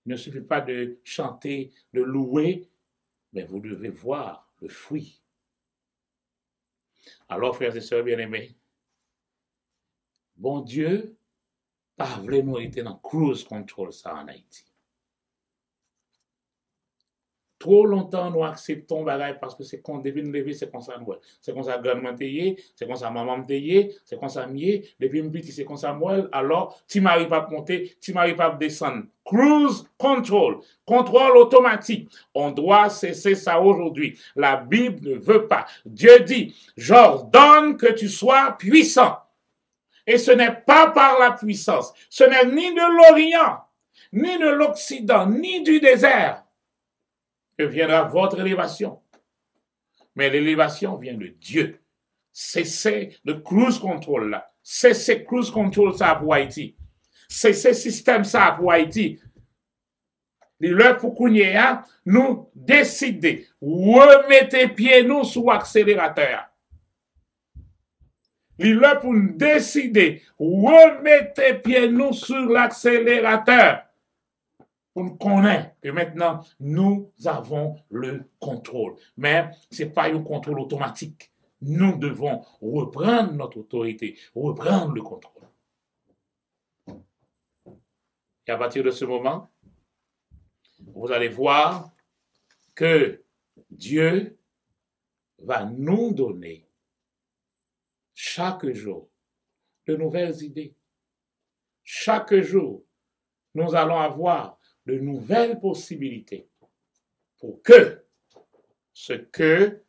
Il ne suffit pas de chanter, de louer, mais vous devez voir le fruit. Alors, frères et sœurs bien-aimés, bon Dieu, pas vraiment été dans cruise control ça en Haïti. Trop longtemps, nous acceptons bagaille parce que c'est qu'on devine lever, c'est comme ça nous. C'est comme ça grand-maman t'ayé, c'est comme ça maman t'ayé, c'est comme ça mié, depuis petit c'est comme ça moi, alors tu m'arrives pas à monter, tu m'arrives pas à descendre. Cruise control, contrôle automatique. On doit cesser ça aujourd'hui. La Bible ne veut pas. Dieu dit, j'ordonne que tu sois puissant. Et ce n'est pas par la puissance, ce n'est ni de l'Orient, ni de l'Occident, ni du désert que viendra votre élévation. Mais l'élévation vient de Dieu. Cessez le cruise control là. Cessez cruise control ça pour Haïti. Cessez système ça pour Haïti. L'heure pour qu'on y ait, nous décider, remettez pieds nous sous accélérateur. L'heure pour nous décider, remettez pieds nous sur l'accélérateur. Pour nous connaître que maintenant, nous avons le contrôle. Mais ce n'est pas un contrôle automatique. Nous devons reprendre notre autorité, reprendre le contrôle. Et à partir de ce moment, vous allez voir que Dieu va nous donner chaque jour de nouvelles idées. Chaque jour, nous allons avoir de nouvelles possibilités pour que ce que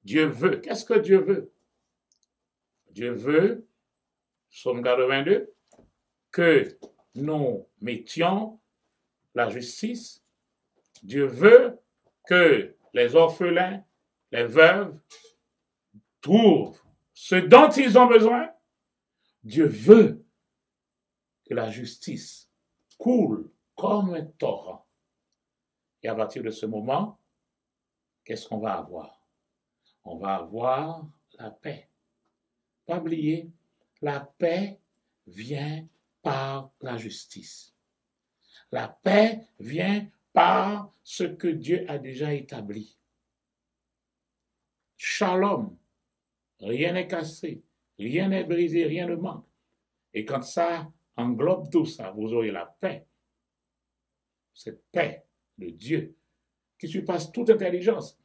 Dieu veut. Qu'est-ce que Dieu veut? Dieu veut, Psaume 82, que nous mettions la justice. Dieu veut que les orphelins, les veuves trouvent ce dont ils ont besoin. Dieu veut que la justice coule comme un torrent. Et à partir de ce moment, qu'est-ce qu'on va avoir? On va avoir la paix. Pas oublier, la paix vient par la justice. La paix vient par ce que Dieu a déjà établi. Shalom. Rien n'est cassé, rien n'est brisé, rien ne manque. Et quand ça englobe tout ça, vous aurez la paix. Cette paix de Dieu qui surpasse toute intelligence,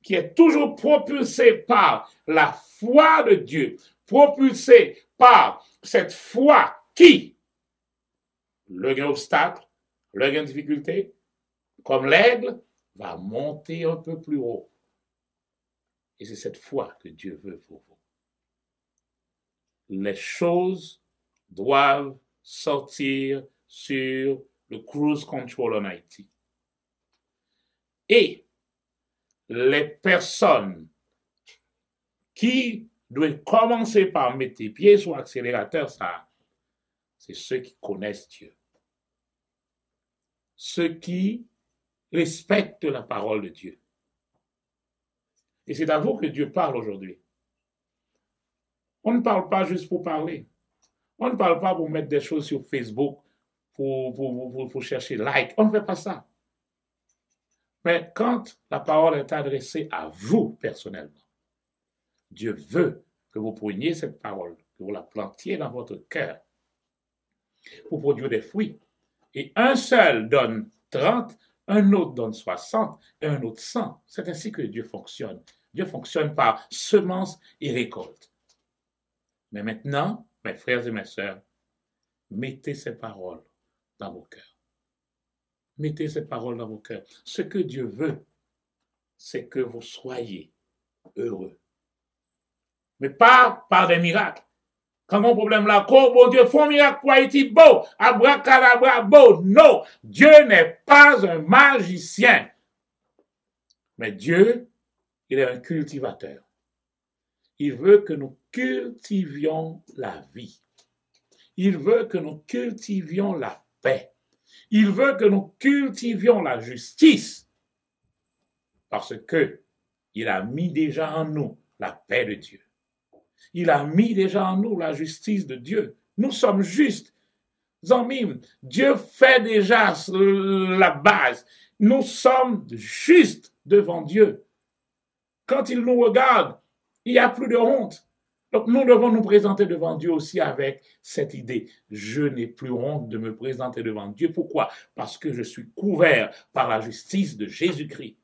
qui est toujours propulsée par la foi de Dieu, propulsée par cette foi qui, le gain obstacle, le gain difficulté, comme l'aigle, va monter un peu plus haut. Et c'est cette foi que Dieu veut pour vous. Les choses doivent sortir sur le cruise control en Haïti. Et les personnes qui doivent commencer par mettre les pieds sur l'accélérateur, ça, c'est ceux qui connaissent Dieu. Ceux qui respectent la parole de Dieu. Et c'est à vous que Dieu parle aujourd'hui. On ne parle pas juste pour parler. On ne parle pas pour mettre des choses sur Facebook, pour chercher like. On ne fait pas ça. Mais quand la parole est adressée à vous personnellement, Dieu veut que vous preniez cette parole, que vous la plantiez dans votre cœur pour produire des fruits. Et un seul donne 30, un autre donne 60, et un autre 100. C'est ainsi que Dieu fonctionne. Dieu fonctionne par semence et récolte. Mais maintenant, mes frères et mes sœurs, mettez ces paroles dans vos cœurs. Mettez ces paroles dans vos cœurs. Ce que Dieu veut, c'est que vous soyez heureux. Mais pas par des miracles. Quand mon problème là, oh bon Dieu, font miracle pour Haïti, beau, abracadabra, beau. Non, Dieu n'est pas un magicien. Mais Dieu, il est un cultivateur. Il veut que nous cultivions la vie. Il veut que nous cultivions la paix. Il veut que nous cultivions la justice. Parce que il a mis déjà en nous la paix de Dieu. Il a mis déjà en nous la justice de Dieu. Nous sommes justes. Zanmim, Dieu fait déjà la base. Nous sommes justes devant Dieu. Quand il nous regarde, il n'y a plus de honte. Donc nous devons nous présenter devant Dieu aussi avec cette idée. Je n'ai plus honte de me présenter devant Dieu. Pourquoi? Parce que je suis couvert par la justice de Jésus-Christ.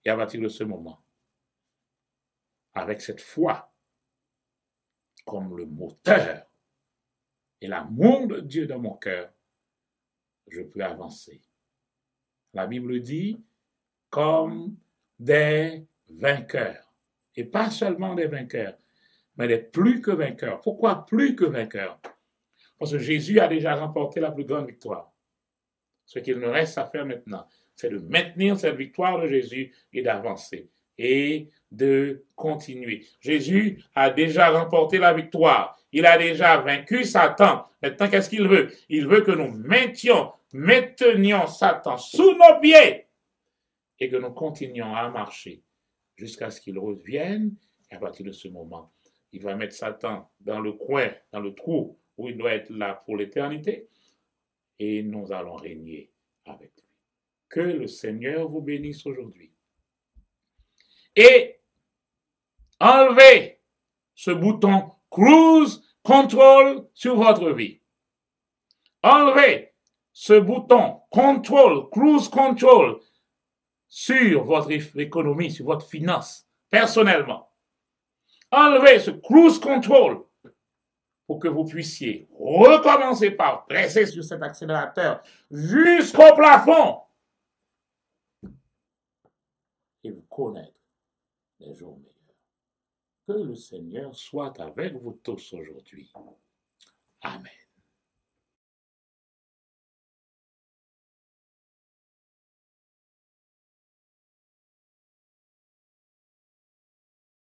Et à partir de ce moment, avec cette foi comme le moteur et l'amour de Dieu dans mon cœur, je peux avancer. La Bible dit comme des vainqueurs. Et pas seulement des vainqueurs, mais des plus que vainqueurs. Pourquoi plus que vainqueurs? Parce que Jésus a déjà remporté la plus grande victoire. Ce qu'il nous reste à faire maintenant, c'est de maintenir cette victoire de Jésus et d'avancer et de continuer. Jésus a déjà remporté la victoire. Il a déjà vaincu Satan. Maintenant, qu'est-ce qu'il veut? Il veut que nous maintenions Satan sous nos pieds et que nous continuions à marcher jusqu'à ce qu'il revienne. Et à partir de ce moment, il va mettre Satan dans le coin, dans le trou où il doit être là pour l'éternité. Et nous allons régner avec lui. Que le Seigneur vous bénisse aujourd'hui. Et enlevez ce bouton Cruise Control sur votre vie. Enlevez ce bouton Control, Cruise Control sur votre économie, sur votre finance, personnellement. Enlevez ce Cruise Control pour que vous puissiez recommencer par presser sur cet accélérateur jusqu'au plafond et vous connaître les jours meilleurs. Que le Seigneur soit avec vous tous aujourd'hui. Amen.